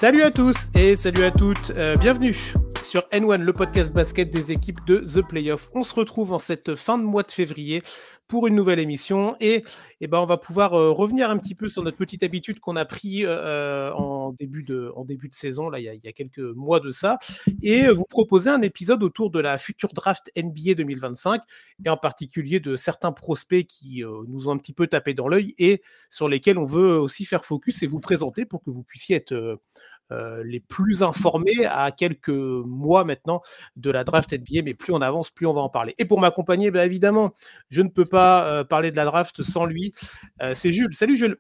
Salut à tous et salut à toutes, bienvenue sur N1, le podcast basket des équipes de The Playoff. On se retrouve en cette fin de mois de février pour une nouvelle émission et on va pouvoir revenir un petit peu sur notre petite habitude qu'on a pris en début de saison, là, il y a quelques mois de ça, et vous proposer un épisode autour de la future draft NBA 2025 et en particulier de certains prospects qui nous ont un petit peu tapé dans l'œil et sur lesquels on veut aussi faire focus et vous présenter pour que vous puissiez être les plus informés à quelques mois maintenant de la draft NBA, mais plus on avance, plus on va en parler. Et pour m'accompagner, évidemment, je ne peux pas parler de la draft sans lui. C'est Jules. Salut Jules.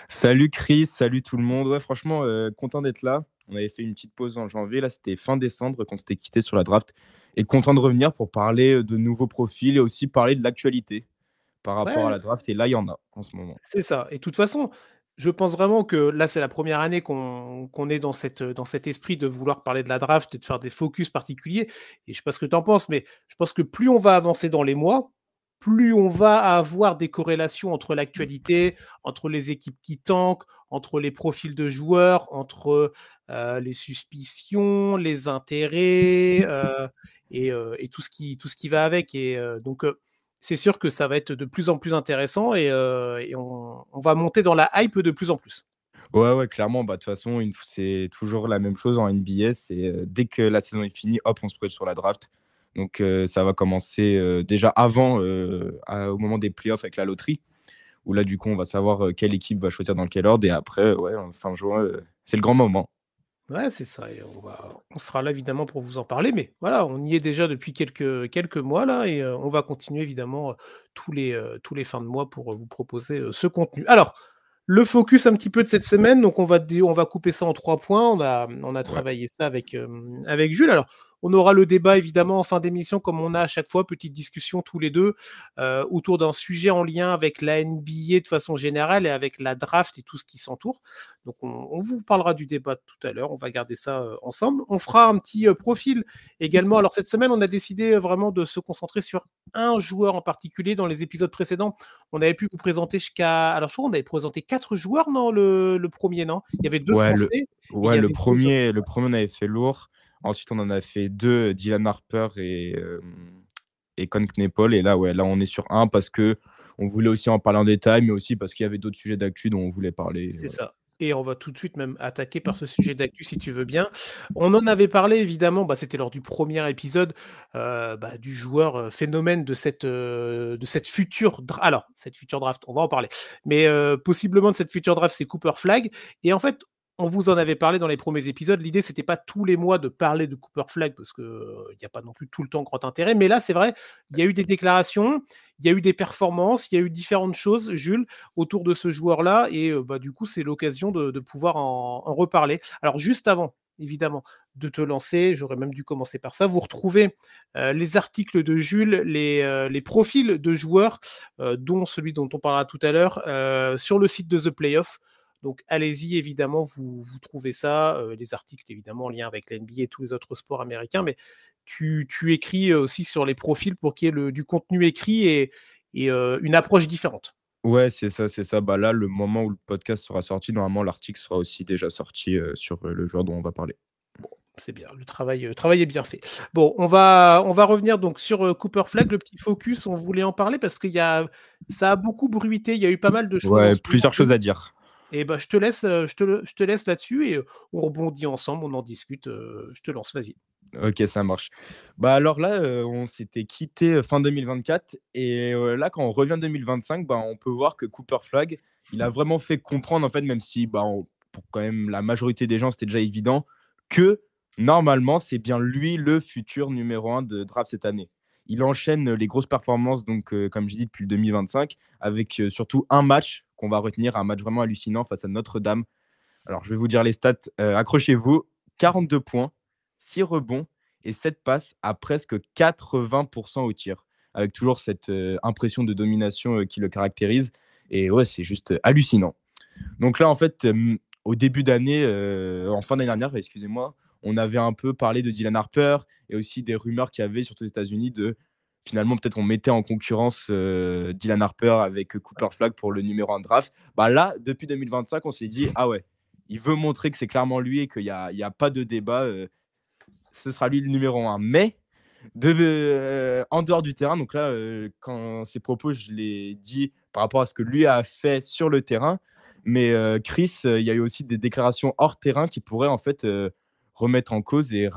Salut Chris, salut tout le monde. Ouais, franchement, content d'être là. On avait fait une petite pause en janvier. Là, c'était fin décembre quand on s'était quitté sur la draft. Et content de revenir pour parler de nouveaux profils et aussi parler de l'actualité par rapport à la draft. Et là, il y en a en ce moment. C'est ça. Et de toute façon, je pense vraiment que là, c'est la première année qu'on est dans cet esprit de vouloir parler de la draft et de faire des focus particuliers. Et je ne sais pas ce que tu en penses, mais je pense que plus on va avancer dans les mois, plus on va avoir des corrélations entre l'actualité, entre les équipes qui tankent, entre les profils de joueurs, entre les suspicions, les intérêts et tout ce qui va avec. Et donc, c'est sûr que ça va être de plus en plus intéressant et on va monter dans la hype de plus en plus. Ouais, clairement. De toute façon, c'est toujours la même chose en NBA. C'est dès que la saison est finie, hop, on se projette sur la draft. Donc, ça va commencer déjà avant, au moment des playoffs avec la loterie, où là, du coup, on va savoir quelle équipe va choisir dans quel ordre. Et après, en fin juin, c'est le grand moment. Ouais, c'est ça. Et on sera là évidemment pour vous en parler, mais voilà, on y est déjà depuis quelques mois là, et on va continuer évidemment tous les fins de mois pour vous proposer ce contenu. Alors, le focus un petit peu de cette semaine, donc on va couper ça en 3 points. On a travaillé ça avec Jules. Alors, on aura le débat évidemment en fin d'émission, comme on a à chaque fois, petite discussion tous les deux autour d'un sujet en lien avec la NBA de façon générale et avec la draft et tout ce qui s'entoure. Donc, on vous parlera du débat tout à l'heure. On va garder ça ensemble. On fera un petit profil également. Alors, cette semaine, on a décidé vraiment de se concentrer sur un joueur en particulier. Dans les épisodes précédents, on avait pu vous présenter alors je crois qu'on avait présenté 4 joueurs, non, le premier, non? Il y avait 2 Français. Le premier, on avait fait lourd. Ensuite, on en a fait 2, Dylan Harper et Con Knepel. Et là, on est sur un parce qu'on voulait aussi en parler en détail, mais aussi parce qu'il y avait d'autres sujets d'actu dont on voulait parler. C'est ça. Et on va tout de suite même attaquer par ce sujet d'actu, si tu veux bien. On en avait parlé, évidemment, c'était lors du premier épisode, du joueur phénomène de cette future draft. Alors, cette future draft, on va en parler. Mais possiblement de cette future draft, c'est Cooper Flagg. Et en fait, on vous en avait parlé dans les premiers épisodes. L'idée, c'était pas tous les mois de parler de Cooper Flagg parce qu'il n'y a pas non plus tout le temps grand intérêt. Mais là, c'est vrai, il y a eu des déclarations, il y a eu des performances, il y a eu différentes choses, Jules, autour de ce joueur-là. Et du coup, c'est l'occasion de pouvoir en reparler. Alors, juste avant, évidemment, de te lancer, j'aurais même dû commencer par ça. Vous retrouvez les articles de Jules, les profils de joueurs, dont celui dont on parlera tout à l'heure, sur le site de The Playoff. Donc, allez-y, évidemment, vous trouvez ça, les articles, évidemment, en lien avec la NBA et tous les autres sports américains, mais tu écris aussi sur les profils pour qu'il y ait du contenu écrit et une approche différente. Ouais, c'est ça. Là, le moment où le podcast sera sorti, normalement, l'article sera aussi déjà sorti sur le joueur dont on va parler. Bon, c'est bien, le travail est bien fait. Bon, on va revenir donc sur Cooper Flagg, le petit focus, on voulait en parler parce que ça a beaucoup bruité, il y a eu pas mal de choses. Ouais, plusieurs choses à dire. Et je te laisse là-dessus et on rebondit ensemble, on en discute. Je te lance, vas-y. Ok, ça marche. Alors là, on s'était quitté fin 2024 et là, quand on revient 2025, on peut voir que Cooper Flagg, il a vraiment fait comprendre, en fait, même si pour quand même la majorité des gens, c'était déjà évident, que normalement, c'est bien lui le futur numéro 1 de draft cette année. Il enchaîne les grosses performances, donc comme je dis, depuis le 2025, avec surtout un match qu'on va retenir, un match vraiment hallucinant face à Notre-Dame. Alors, je vais vous dire les stats. Accrochez-vous, 42 points, 6 rebonds et 7 passes à presque 80% au tir, avec toujours cette impression de domination qui le caractérise. Et ouais, c'est juste hallucinant. Donc là, en fait, au début d'année, en fin d'année dernière, excusez-moi, on avait un peu parlé de Dylan Harper et aussi des rumeurs qu'il y avait, surtout aux États-Unis, de finalement, peut-être on mettait en concurrence Dylan Harper avec Cooper Flagg pour le numéro 1 draft. Là, depuis 2025, on s'est dit, ah ouais, il veut montrer que c'est clairement lui et qu'il y a pas de débat. Ce sera lui le numéro un. Mais en dehors du terrain, donc là, quand ses propos, je l'ai dit par rapport à ce que lui a fait sur le terrain. Mais Chris, il y a eu aussi des déclarations hors terrain qui pourraient en fait remettre en cause et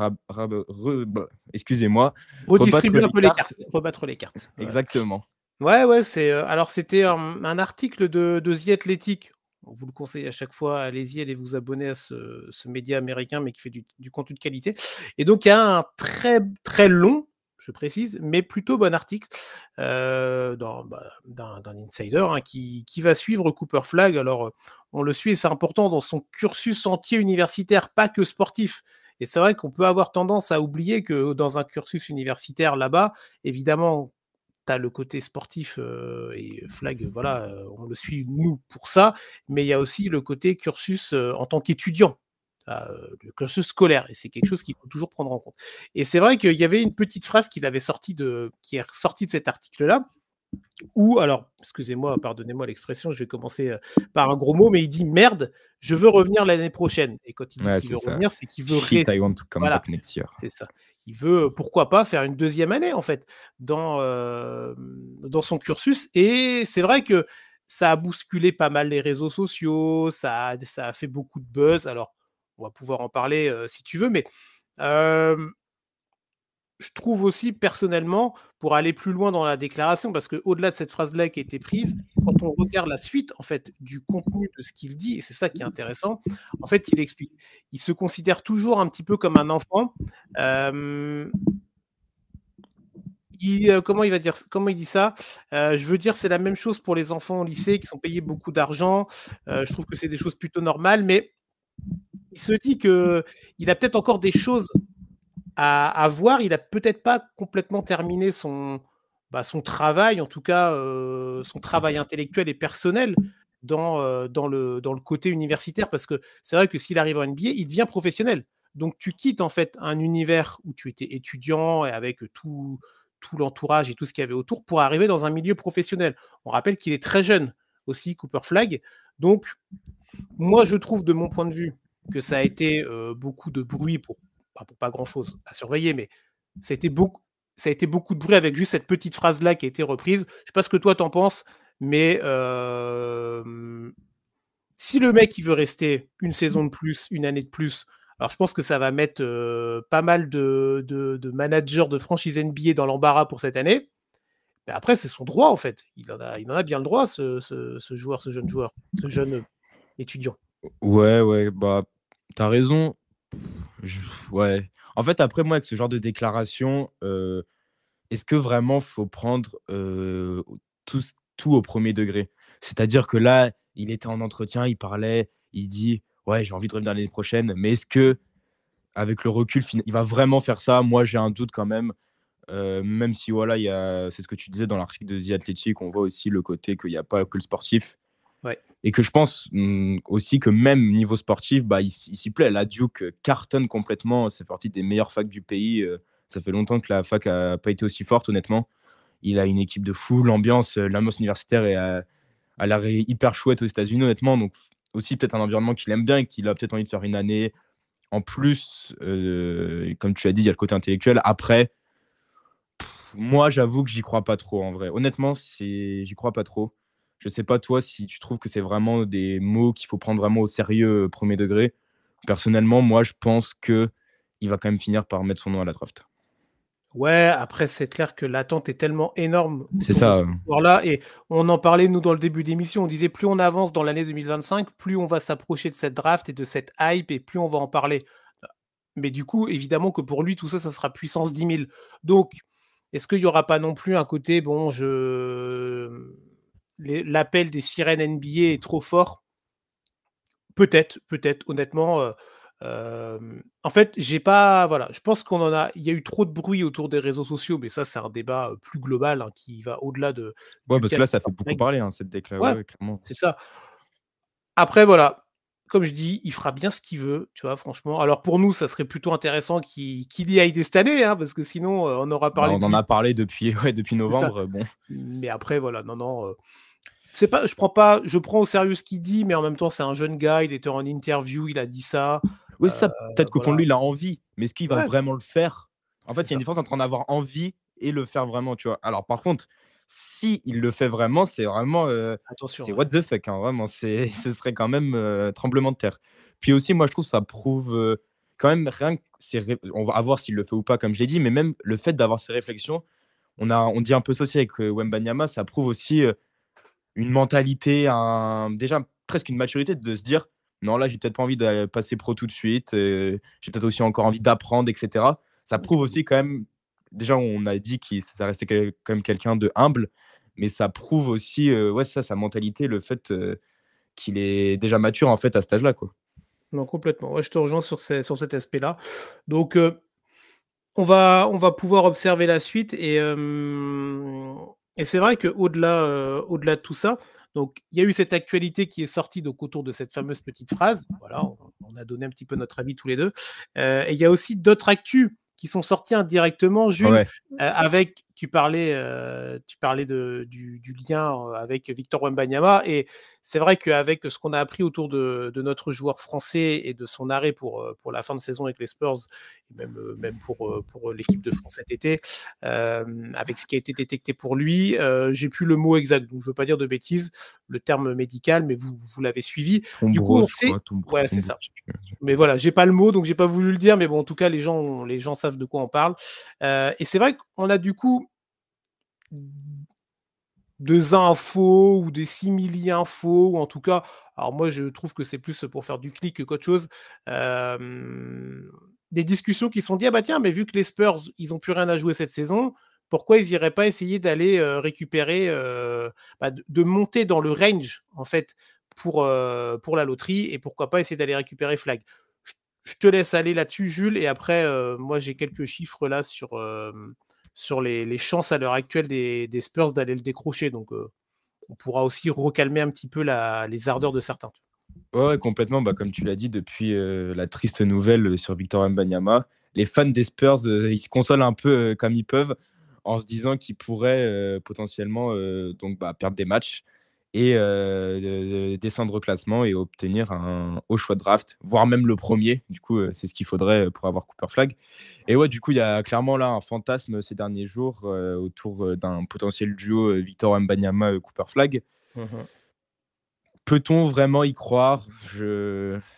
excusez-moi, rebattre Redistribuer un les peu les cartes, cartes. rebattre les cartes. Ouais. Exactement. Ouais, ouais, alors c'était un article de The Athletic. On vous le conseille à chaque fois, allez vous abonner à ce média américain, mais qui fait du contenu de qualité. Et donc, il y a un très, très long, je précise, mais plutôt bon article d'un insider qui va suivre Cooper Flagg. Alors, on le suit et c'est important dans son cursus entier universitaire, pas que sportif. Et c'est vrai qu'on peut avoir tendance à oublier que dans un cursus universitaire là-bas, évidemment, tu as le côté sportif et Flagg, voilà, on le suit nous pour ça, mais il y a aussi le côté cursus en tant qu'étudiant, le cursus scolaire, et c'est quelque chose qu'il faut toujours prendre en compte. Et c'est vrai qu'il y avait une petite phrase qui est ressortie de cet article-là, où, alors, excusez-moi, pardonnez-moi l'expression, je vais commencer par un gros mot, mais il dit merde, je veux revenir l'année prochaine. Et quand il dit Ouais, qu'il c'est veut ça. revenir, c'est qu'il veut Shit, I rester. want to come Voilà, back next year. c'est ça. Il veut, pourquoi pas, faire une deuxième année, en fait, dans son cursus. Et c'est vrai que ça a bousculé pas mal les réseaux sociaux, ça a fait beaucoup de buzz. Alors, on va pouvoir en parler si tu veux, mais je trouve aussi personnellement, pour aller plus loin dans la déclaration, parce qu'au-delà de cette phrase-là qui a été prise, quand on regarde la suite en fait du contenu de ce qu'il dit, et c'est ça qui est intéressant, en fait, il explique. Il se considère toujours un petit peu comme un enfant. Comment il dit ça? Je veux dire, c'est la même chose pour les enfants au lycée qui sont payés beaucoup d'argent. Je trouve que c'est des choses plutôt normales, mais il se dit qu'il a peut-être encore des choses à voir. Il a peut-être pas complètement terminé son travail, en tout cas son travail intellectuel et personnel dans le côté universitaire, parce que c'est vrai que s'il arrive en NBA, il devient professionnel. Donc tu quittes en fait un univers où tu étais étudiant et avec tout l'entourage et tout ce qu'il y avait autour pour arriver dans un milieu professionnel. On rappelle qu'il est très jeune aussi, Cooper Flagg. Donc moi, je trouve de mon point de vue que ça a été beaucoup de bruit pour pas grand-chose à surveiller, mais ça a été beaucoup de bruit avec juste cette petite phrase-là qui a été reprise. Je sais pas ce que toi t'en penses, mais si le mec il veut rester une saison de plus, une année de plus, alors je pense que ça va mettre pas mal de managers de franchise NBA dans l'embarras pour cette année. Mais après, c'est son droit en fait. Il en a bien le droit, ce joueur, ce jeune joueur, ce jeune étudiant. Ouais, ouais, bah, t'as raison. Ouais. En fait, après, moi, avec ce genre de déclaration, est-ce que vraiment faut prendre tout, tout au premier degré? C'est-à-dire que là, il était en entretien, il parlait, il dit ouais, j'ai envie de revenir l'année prochaine, mais est-ce que avec le recul, il va vraiment faire ça? Moi, j'ai un doute quand même. Même si voilà, c'est ce que tu disais dans l'article de The Athletic, on voit aussi le côté qu'il n'y a pas que le sportif. Ouais. Et que je pense aussi que même niveau sportif, bah, il s'y plaît. La Duke cartonne complètement. C'est partie des meilleures facs du pays. Ça fait longtemps que la fac n'a pas été aussi forte, honnêtement. Il a une équipe de fou. L'ambiance universitaire a l'air hyper chouette aux États-Unis, honnêtement. Donc, aussi, peut-être un environnement qu'il aime bien et qu'il a peut-être envie de faire une année. En plus, comme tu as dit, il y a le côté intellectuel. Après, moi, j'avoue que j'y crois pas trop, en vrai. Honnêtement, j'y crois pas trop. Je sais pas, toi, si tu trouves que c'est vraiment des mots qu'il faut prendre vraiment au sérieux premier degré. Personnellement, moi, je pense que il va quand même finir par mettre son nom à la draft. Ouais, après, c'est clair que l'attente est tellement énorme C'est autour de ça. ce joueur-là. Et on en parlait, nous, dans le début d'émission. On disait, plus on avance dans l'année 2025, plus on va s'approcher de cette draft et de cette hype, et plus on va en parler. Mais du coup, évidemment que pour lui, tout ça, ça sera puissance 10 000. Donc, est-ce qu'il n'y aura pas non plus un côté, bon, l'appel des sirènes NBA est trop fort? Peut-être, honnêtement. En fait, voilà, je pense il y a eu trop de bruit autour des réseaux sociaux, mais ça, c'est un débat plus global qui va au-delà Ouais, du parce cas que de là, ça fait beaucoup Flag. parler, hein, cette décla. Ouais, Ouais, clairement. c'est ça. Après, voilà, comme je dis, il fera bien ce qu'il veut, tu vois, franchement. Alors pour nous, ça serait plutôt intéressant qu'il y aille dès cette année, hein, parce que sinon, on aura Bah, parlé on de en lui. a parlé depuis, ouais, depuis C'est ça. novembre. Bon. Mais après, voilà, non, non. je prends au sérieux ce qu'il dit, mais en même temps, c'est un jeune gars, il était en interview, il a dit ça. Oui, c'est ça. Peut-être qu'au fond de Voilà. lui, il a envie, mais est-ce qu'il va Ouais, vraiment le faire? En fait, c'est il y a une ça. différence entre en avoir envie et le faire vraiment, tu vois? Alors par contre, si il le fait vraiment, c'est vraiment, Attention, c'est ouais. what the fuck, hein, vraiment, ce serait quand même, tremblement de terre. Puis aussi, moi, je trouve ça prouve, quand même rien que ses ré on va voir s'il le fait ou pas, comme je l'ai dit, mais même le fait d'avoir ces réflexions, on dit un peu ceci avec, Wembanyama, ça prouve aussi, une mentalité, déjà presque une maturité de se dire: «Non, là, j'ai peut-être pas envie de passer pro tout de suite, j'ai peut-être aussi encore envie d'apprendre» et cetera. Ça prouve aussi quand même déjà, on a dit qu'il ça restait quand même quelqu'un de humble, mais ça prouve aussi, ouais, ça, sa mentalité, le fait, qu'il est déjà mature, en fait, à cet âge-là, quoi. Non, complètement. Ouais, je te rejoins sur cet aspect-là. Donc, on va pouvoir observer la suite et c'est vrai qu'au-delà, au-delà de tout ça, donc il y a eu cette actualité qui est sortie donc autour de cette fameuse petite phrase. Voilà, on a donné un petit peu notre avis tous les 2. Et il y a aussi d'autres actus qui sont sortis indirectement, Jules, Ouais, avec tu parlais de du lien, avec Victor Wembanyama et c'est vrai qu'avec ce qu'on a appris autour de notre joueur français et de son arrêt pour la fin de saison avec les Spurs et même pour l'équipe de France cet été, avec ce qui a été détecté pour lui. J'ai plus le mot exact, donc je ne veux pas dire de bêtises, le terme médical, mais vous l'avez suivi. Du coup, on thrombose, je sait. crois, Ouais, c'est thrombose, ça. je sais plus. Mais voilà, j'ai pas le mot, donc j'ai pas voulu le dire, mais bon, en tout cas, les gens savent de quoi on parle. Et c'est vrai qu'on a du coup des infos ou des simili-infos, ou en tout cas, alors moi je trouve que c'est plus pour faire du clic qu'autre chose, des discussions qui se sont dit: «Ah bah tiens, mais vu que les Spurs, ils ont plus rien à jouer cette saison, pourquoi ils iraient pas essayer d'aller, récupérer, bah, de monter dans le range en fait pour la loterie et pourquoi pas essayer d'aller récupérer Flag?» Je je te laisse aller là-dessus, Jules, et après, moi j'ai quelques chiffres là sur les chances à l'heure actuelle des Spurs d'aller le décrocher. Donc, on pourra aussi recalmer un petit peu les ardeurs de certains. Ouais, ouais, complètement. Bah, comme tu l'as dit, depuis la triste nouvelle sur Victor Wembanyama, les fans des Spurs, ils se consolent un peu comme ils peuvent en se disant qu'ils pourraient potentiellement donc, bah, perdre des matchs et descendre au classement et obtenir un haut choix de draft, voire même le premier. Du coup, c'est ce qu'il faudrait pour avoir Cooper Flag. Et ouais, du coup, il y a clairement là un fantasme ces derniers jours autour d'un potentiel duo Victor Wembanyama-Cooper Flag. Mmh. Peut-on vraiment y croire?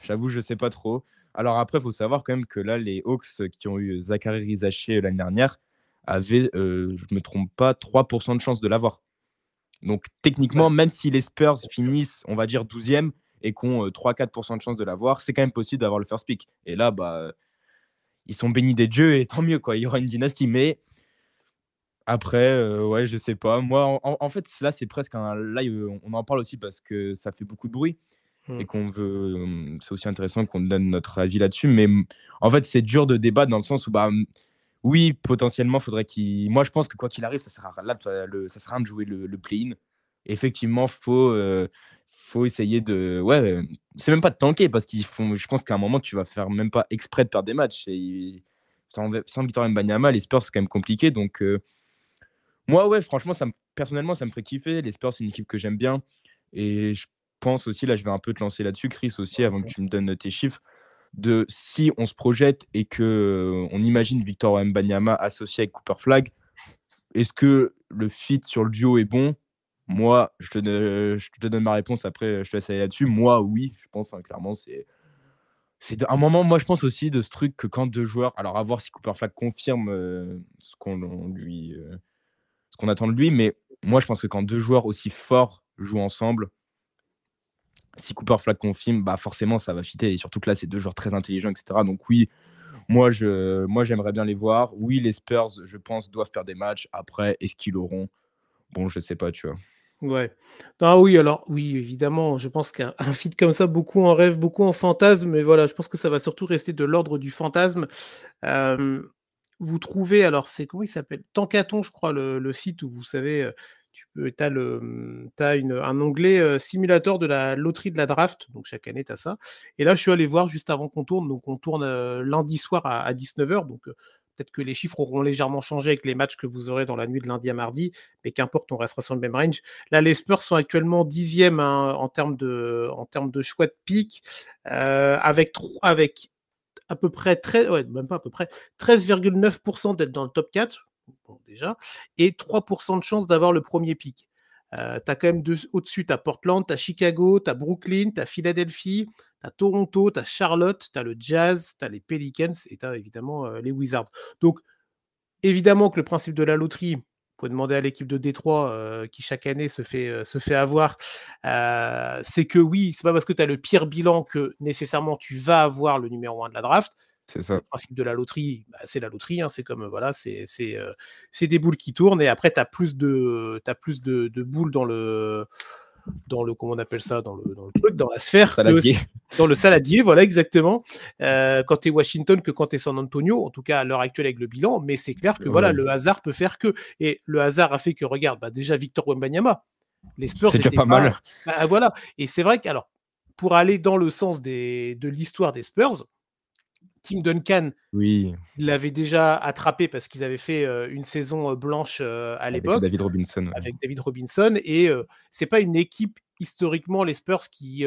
J'avoue, je sais pas trop. Alors après, il faut savoir quand même que là, les Hawks qui ont eu Zachary Risacher l'année dernière avaient, je ne me trompe pas, 3 de chances de l'avoir. Donc Ouais, techniquement, même si les Spurs bien sûr. finissent, on va dire 12e et qu'ont 3-4 de chances de l'avoir, c'est quand même possible d'avoir le first pick. Et là, bah, ils sont bénis des dieux et tant mieux, quoi. Il y aura une dynastie. Mais après, ouais, je sais pas. Moi, en fait, là, c'est presque un live, on en parle aussi parce que ça fait beaucoup de bruit et Mmh. qu'on veut, c'est aussi intéressant qu'on donne notre avis là-dessus. Mais en fait, c'est dur de débattre dans le sens où, bah, oui, potentiellement, faudrait qu'il. Moi, je pense que quoi qu'il arrive, ça sert à, là, ça sert à rien de jouer le play-in. Effectivement, faut essayer de. Ouais, c'est même pas de tanker parce qu'ils font. Je pense qu'à un moment, tu vas faire même pas exprès de perdre des matchs. Sans Victor Wembanyama, les Spurs, c'est quand même compliqué. Donc, moi, ouais, franchement, personnellement, ça me ferait kiffer. Les Spurs, c'est une équipe que j'aime bien. Et je pense aussi, là, je vais un peu te lancer là-dessus, Chris, aussi, avant que tu me donnes tes chiffres, de si on se projette et que on imagine Victor Wembanyama associé avec Cooper Flag, est-ce que le fit sur le duo est bon? Moi, je te donne ma réponse, après, je te laisse aller là-dessus. Moi, oui, je pense, hein, clairement, c'est un moment, moi, je pense aussi de ce truc que quand deux joueurs, alors à voir si Cooper Flag confirme ce qu'on attend de lui. Mais moi, je pense que quand deux joueurs aussi forts jouent ensemble, si Cooper Flag confirme, bah forcément, ça va fitter. Et surtout que là, c'est deux joueurs très intelligents, etc. Donc oui, moi j'aimerais bien les voir. Oui, les Spurs, je pense, doivent perdre des matchs. Après, est-ce qu'ils l'auront? Bon, je sais pas, tu vois. Ouais. Ah oui, alors oui, évidemment, je pense qu'un un feat comme ça, beaucoup en rêvent, beaucoup en fantasment, mais voilà, je pense que ça va surtout rester de l'ordre du fantasme. Hem, Vous trouvez, alors c'est comment il s'appelle? Tankaton, je crois, le site où vous savez, tu as un onglet, simulateur de la loterie de la draft, donc chaque année tu as ça, et là je suis allé voir juste avant qu'on tourne, donc on tourne, lundi soir à 19h, donc peut-être que les chiffres auront légèrement changé avec les matchs que vous aurez dans la nuit de lundi à mardi, mais qu'importe, on restera sur le même range. Là, les Spurs sont actuellement 10e en termes de choix de pick, avec à peu près 13,9% d'être dans le top 4, bon, déjà, et 3% de chance d'avoir le premier pick. T'as quand même au-dessus, t'as Portland, t'as Chicago, t'as Brooklyn, t'as Philadelphie, t'as Toronto, t'as Charlotte, t'as le Jazz, t'as les Pelicans et t'as évidemment les Wizards. Donc, évidemment que le principe de la loterie, vous pouvez demander à l'équipe de Détroit qui chaque année se fait avoir, c'est que oui, c'est pas parce que tu as le pire bilan que nécessairement tu vas avoir le numéro 1 de la draft. C'est ça. Le principe de la loterie, c'est la loterie, hein, c'est comme voilà, c'est des boules qui tournent et après tu as plus de boules dans le comment on appelle ça, dans le truc, dans la sphère, Saladier. dans le saladier, voilà exactement. Quand tu es Washington que quand tu es San Antonio, en tout cas à l'heure actuelle avec le bilan, mais c'est clair que voilà, le hasard peut faire que, et le hasard a fait que regarde, déjà Victor Wembanyama, les Spurs c'est déjà pas mal. Voilà, et c'est vrai que alors pour aller dans le sens de l'histoire des Spurs, Tim Duncan, oui, il l'avait déjà attrapé parce qu'ils avaient fait une saison blanche à l'époque. Avec David Robinson. Avec David Robinson. Et c'est pas une équipe, historiquement, les Spurs, qui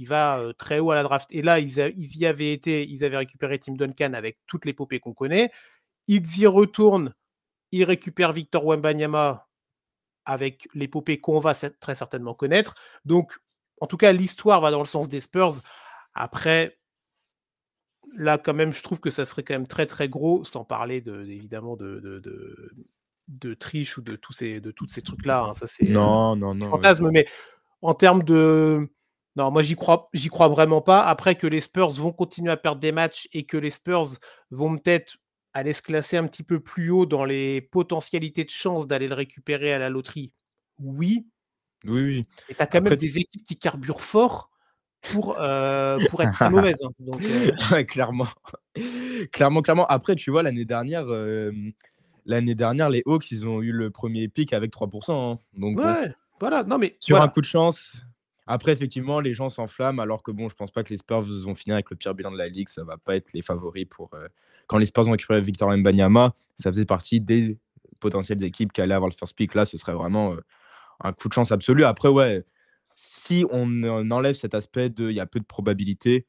va très haut à la draft. Et là, ils y avaient été, ils avaient récupéré Tim Duncan avec toute l'épopée qu'on connaît. Ils y retournent, ils récupèrent Victor Wembanyama avec l'épopée qu'on va très certainement connaître. Donc, en tout cas, l'histoire va dans le sens des Spurs. Après, là, quand même, je trouve que ça serait quand même très, très gros, sans parler évidemment de triche ou de tous ces trucs-là. Hein. Ça, c'est non. fantasme. Mais en termes de... Non, moi, j'y crois vraiment pas. Après, que les Spurs vont continuer à perdre des matchs et que les Spurs vont peut-être aller se classer un petit peu plus haut dans les potentialités de chance d'aller le récupérer à la loterie, oui. Oui. Et tu as quand même des équipes qui carburent fort pour être très mauvaise. Hein. Donc, ouais, clairement. clairement. Après, tu vois, l'année dernière, les Hawks, ils ont eu le premier pick avec 3%. Hein. Donc, ouais, voilà. Non, mais sur voilà. un coup de chance. Après, effectivement, les gens s'enflamment, alors que bon, je pense pas que les Spurs vont finir avec le pire bilan de la ligue. Ça va pas être les favoris pour. Quand les Spurs ont récupéré Victor Wembanyama, ça faisait partie des potentielles équipes qui allaient avoir le first pick. Là, ce serait vraiment un coup de chance absolu. Après, ouais, si on enlève cet aspect de il y a peu de probabilité,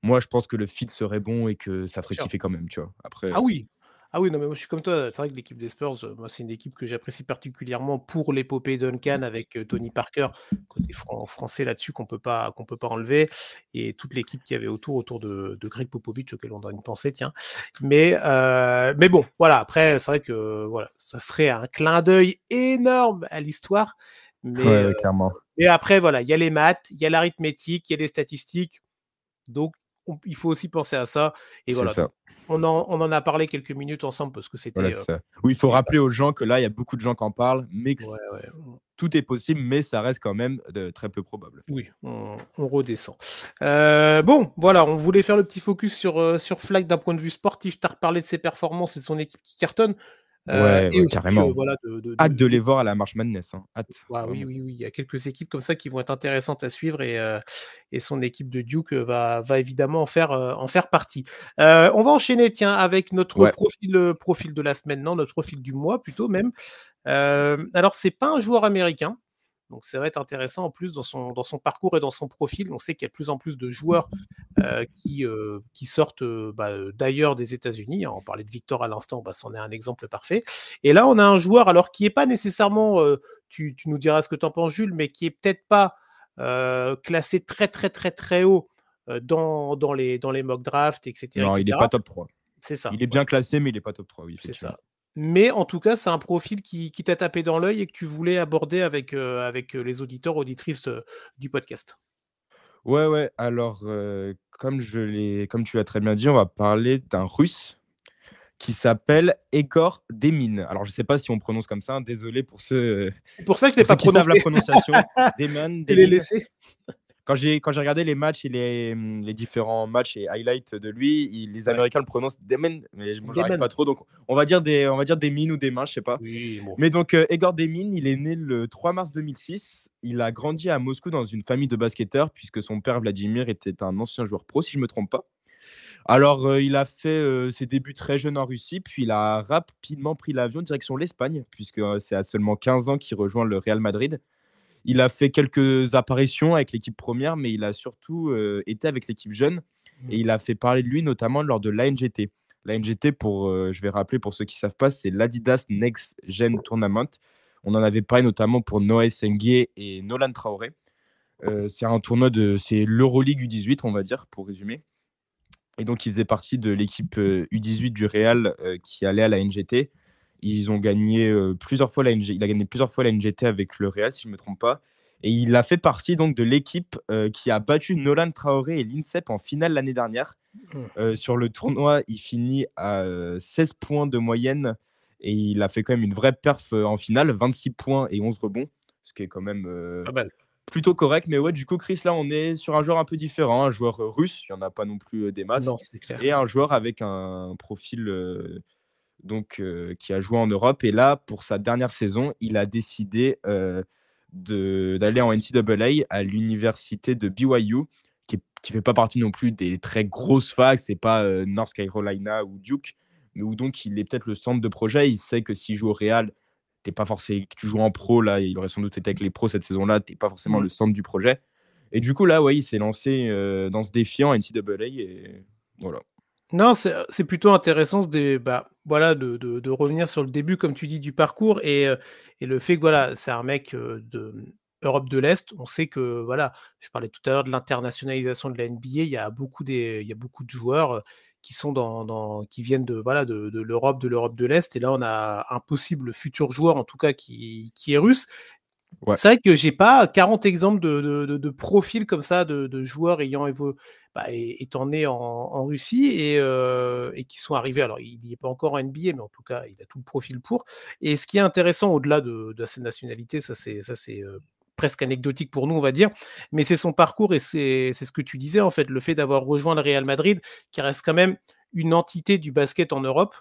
moi, je pense que le fit serait bon et que ça ferait kiffer quand même, tu vois. Après, Ah oui, non, mais moi je suis comme toi. C'est vrai que l'équipe des Spurs, moi c'est une équipe que j'apprécie particulièrement pour l'épopée Duncan avec Tony Parker, côté français là-dessus qu'on peut pas enlever, et toute l'équipe qu'il y avait autour de Greg Popovich auquel on donne une pensée, tiens. Mais bon, voilà. Après, c'est vrai que voilà, ça serait un clin d'œil énorme à l'histoire. Mais, ouais, clairement. Mais après, voilà, il y a les maths, il y a l'arithmétique, il y a les statistiques. Donc, il faut aussi penser à ça. Et c'est voilà. ça. On en a parlé quelques minutes ensemble parce que c'était. Voilà, ça. Oui, il faut rappeler aux gens que là, il y a beaucoup de gens qui en parlent, mais que tout est possible, mais ça reste quand même très peu probable. Oui, on redescend. Bon, voilà, on voulait faire le petit focus sur Flag d'un point de vue sportif. Tu as reparlé de ses performances et de son équipe qui cartonne. Ouais, et aussi, carrément. voilà, hâte de les voir à la March Madness. Hein. Hâte. Oui, il y a quelques équipes comme ça qui vont être intéressantes à suivre et son équipe de Duke va évidemment en faire partie. On va enchaîner, tiens, avec notre profil de la semaine, non, notre profil du mois plutôt même. Alors, c'est pas un joueur américain. Donc, ça va être intéressant en plus dans son parcours et dans son profil. On sait qu'il y a de plus en plus de joueurs qui sortent d'ailleurs des États-Unis. On parlait de Victor à l'instant, c'en est un exemple parfait. Et là, on a un joueur alors qui n'est pas nécessairement, tu nous diras ce que tu en penses, Jules, mais qui est peut-être pas classé très, très, très, très haut dans les mock drafts, etc. Non, il n'est pas top 3. C'est ça. Il est bien classé, mais il n'est pas top 3. Oui, c'est ça. Mais en tout cas, c'est un profil qui t'a tapé dans l'œil et que tu voulais aborder avec les auditeurs, auditrices du podcast. Ouais. Alors, comme tu l'as très bien dit, on va parler d'un Russe qui s'appelle Egor Demin. Alors, je ne sais pas si on prononce comme ça. Désolé pour ceux, c'est pour ça que je n'ai pas prononcé. Savent la prononciation. Demin. Quand j'ai regardé les matchs et les différents matchs et highlights de lui, les Américains le prononcent Demin, mais je n'arrive pas trop. Donc, on va dire Demin ou Demin, je ne sais pas. Oui, bon. Mais donc, Egor Demin, il est né le 3 mars 2006. Il a grandi à Moscou dans une famille de basketteurs, puisque son père Vladimir était un ancien joueur pro, si je ne me trompe pas. Alors, il a fait ses débuts très jeune en Russie, puis il a rapidement pris l'avion direction l'Espagne, puisque c'est à seulement 15 ans qu'il rejoint le Real Madrid. Il a fait quelques apparitions avec l'équipe première, mais il a surtout été avec l'équipe jeune et Mmh. il a fait parler de lui notamment lors de l'ANGT. L'ANGT, je vais rappeler pour ceux qui ne savent pas, c'est l'Adidas Next Gen Tournament. On en avait parlé notamment pour Noé Sengue et Nolan Traoré. C'est un tournoi c'est l'Euroleague U18, on va dire, pour résumer. Et donc, il faisait partie de l'équipe U18 du Real qui allait à la NGT. Ils ont gagné plusieurs fois la NGT. Il a gagné plusieurs fois la NGT avec le Real, si je ne me trompe pas. Et il a fait partie donc de l'équipe qui a battu Nolan Traoré et l'INSEP en finale l'année dernière. Mmh. Sur le tournoi, il finit à 16 points de moyenne et il a fait quand même une vraie perf en finale, 26 points et 11 rebonds, ce qui est quand même Pas mal. plutôt correct. Mais ouais, du coup, Chris, là, on est sur un joueur un peu différent, un joueur russe, il n'y en a pas non plus des masses, Non, c'est clair. et un joueur avec un profil qui a joué en Europe. Et là, pour sa dernière saison, il a décidé d'aller en NCAA à l'université de BYU, qui ne fait pas partie non plus des très grosses facs. C'est pas North Carolina ou Duke, mais où donc il est peut-être le centre de projet. Il sait que s'il joue au Real, t'es pas forcément, tu joues en pro, là, il aurait sans doute été avec les pros cette saison-là, tu n'es pas forcément Mmh. le centre du projet. Et du coup, là, ouais, il s'est lancé dans ce défi en NCAA et voilà. Non, c'est plutôt intéressant bah, voilà, de revenir sur le début, comme tu dis, du parcours et le fait que voilà, c'est un mec de Europe de l'Est. On sait que voilà, je parlais tout à l'heure de l'internationalisation de la NBA. Il y a beaucoup de joueurs qui sont qui viennent de voilà de l'Europe de l'Est. Et là, on a un possible futur joueur, en tout cas, qui est russe. Ouais. C'est vrai que j'ai pas 40 exemples de profils comme ça, de joueurs étant nés en Russie et qui sont arrivés. Alors, il n'y est pas encore en NBA, mais en tout cas, il a tout le profil pour. Et ce qui est intéressant, au-delà de sa nationalité, ça c'est presque anecdotique pour nous, on va dire, mais c'est son parcours et c'est ce que tu disais, en fait, le fait d'avoir rejoint le Real Madrid, qui reste quand même une entité du basket en Europe.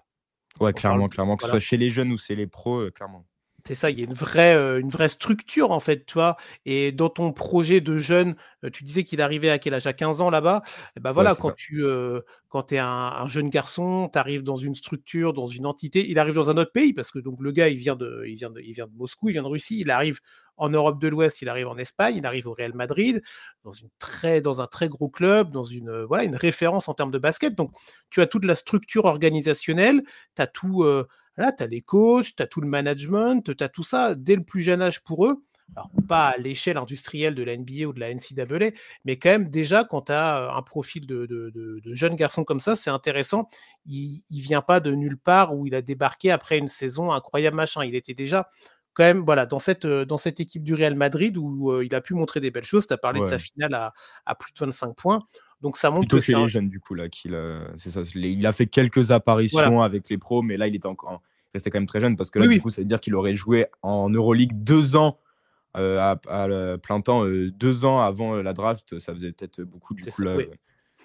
Ouais, On parle, clairement, que ce voilà. soit chez les jeunes ou chez les pros, clairement. C'est ça, il y a une vraie structure, en fait, tu vois? Et dans ton projet de jeune, tu disais qu'il arrivait à quel âge? À 15 ans là-bas? Et bah, Ouais, voilà, c'est ça. quand tu es un jeune garçon, tu arrives dans une structure, dans une entité. Il arrive dans un autre pays parce que donc le gars, il vient de Moscou, il vient de Russie, il arrive en Europe de l'Ouest, il arrive en Espagne, il arrive au Real Madrid, dans un très gros club, dans voilà, une référence en termes de basket. Donc tu as toute la structure organisationnelle, tu as tout, voilà, tu as les coachs, tu as tout le management, tu as tout ça dès le plus jeune âge pour eux. Alors, pas à l'échelle industrielle de la NBA ou de la NCAA, mais quand même, déjà, quand tu as un profil de jeune garçon comme ça, c'est intéressant. Il vient pas de nulle part où il a débarqué après une saison incroyable, machin. Il était déjà quand même voilà, dans cette équipe du Real Madrid où il a pu montrer des belles choses. Tu as parlé de sa Ouais. finale à plus de 25 points. Donc, ça montre Plutôt que chez c'est un. les jeunes, du coup, là, c'est ça. Il a fait quelques Voilà. apparitions avec les pros, mais là, il restait quand même très jeune parce que là, Oui, du oui. coup, ça veut dire qu'il aurait joué en Euroleague 2 ans plein temps, 2 ans avant la draft. Ça faisait peut-être beaucoup, du C'est coup, ça, là. oui.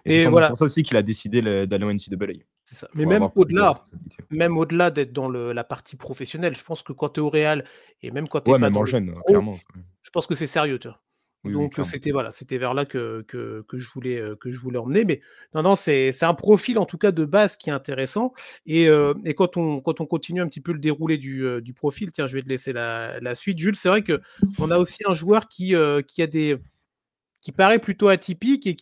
Et c'est Et sans doute voilà, pour ça aussi qu'il a décidé d'aller au NCAA c'est ça. Mais pour avoir plus de responsabilités. même au-delà d'être dans la partie professionnelle, je pense que quand tu es au Real et même quand tu es Ouais, pas même dans en l'équipe jeune, pro, clairement. je pense que c'est sérieux, tu vois? Oui, oui, Donc, clairement. c'était voilà, c'était vers là que je voulais emmener. Mais non, c'est un profil en tout cas de base qui est intéressant et quand on continue un petit peu le déroulé du profil, tiens, je vais te laisser la suite, Jules. C'est vrai qu'on a aussi un joueur qui paraît plutôt atypique et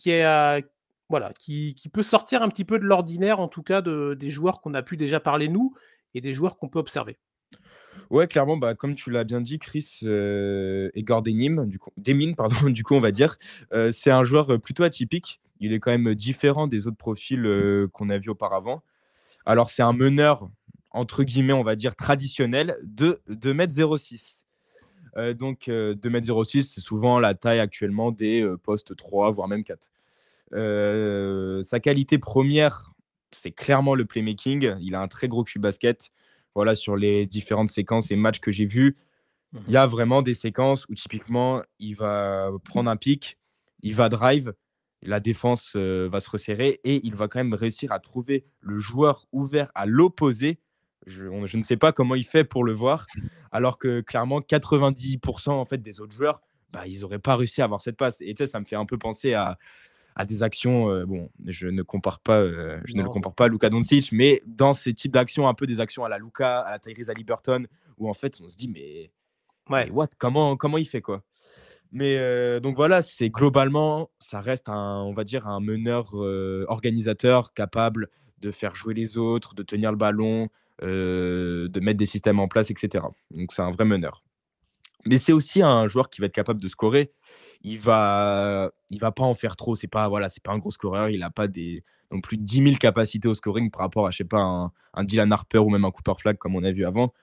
voilà, qui peut sortir un petit peu de l'ordinaire, en tout cas des joueurs qu'on a pu déjà parler nous et des joueurs qu'on peut observer. Ouais, clairement, bah, comme tu l'as bien dit, Chris Egor Demine, pardon, du coup, on va dire, c'est un joueur plutôt atypique. Il est quand même différent des autres profils qu'on a vus auparavant. Alors, c'est un meneur, entre guillemets, on va dire, traditionnel de 2,06 m. Donc, 2,06 m, c'est souvent la taille actuellement des postes 3, voire même 4. Sa qualité première, c'est clairement le playmaking. Il a un très gros cul basket. Voilà, sur les différentes séquences et matchs que j'ai vus, il y Mmh. a vraiment des séquences où typiquement, il va prendre un pic, il va drive, la défense va se resserrer et il va quand même réussir à trouver le joueur ouvert à l'opposé. Je ne sais pas comment il fait pour le voir, alors que clairement, 90% en fait, des autres joueurs, bah, ils n'auraient pas réussi à avoir cette passe. Et tu sais, ça me fait un peu penser à des actions. Bon, je ne le Non. compare pas à Luka Doncic, mais dans ces types d'actions, un peu des actions à la Luka, à la Tyrese Haliburton, où en fait on se dit mais Ouais, what, comment il fait quoi. Mais donc voilà, c'est globalement, ça reste on va dire un meneur organisateur capable de faire jouer les autres, de tenir le ballon, de mettre des systèmes en place, etc. Donc c'est un vrai meneur. Mais c'est aussi un joueur qui va être capable de scorer. Il va pas en faire trop. C'est pas un gros scoreur. Il a pas non plus 10 000 capacités au scoring par rapport à, je sais pas, un Dylan Harper ou même un Cooper Flag comme on a vu avant.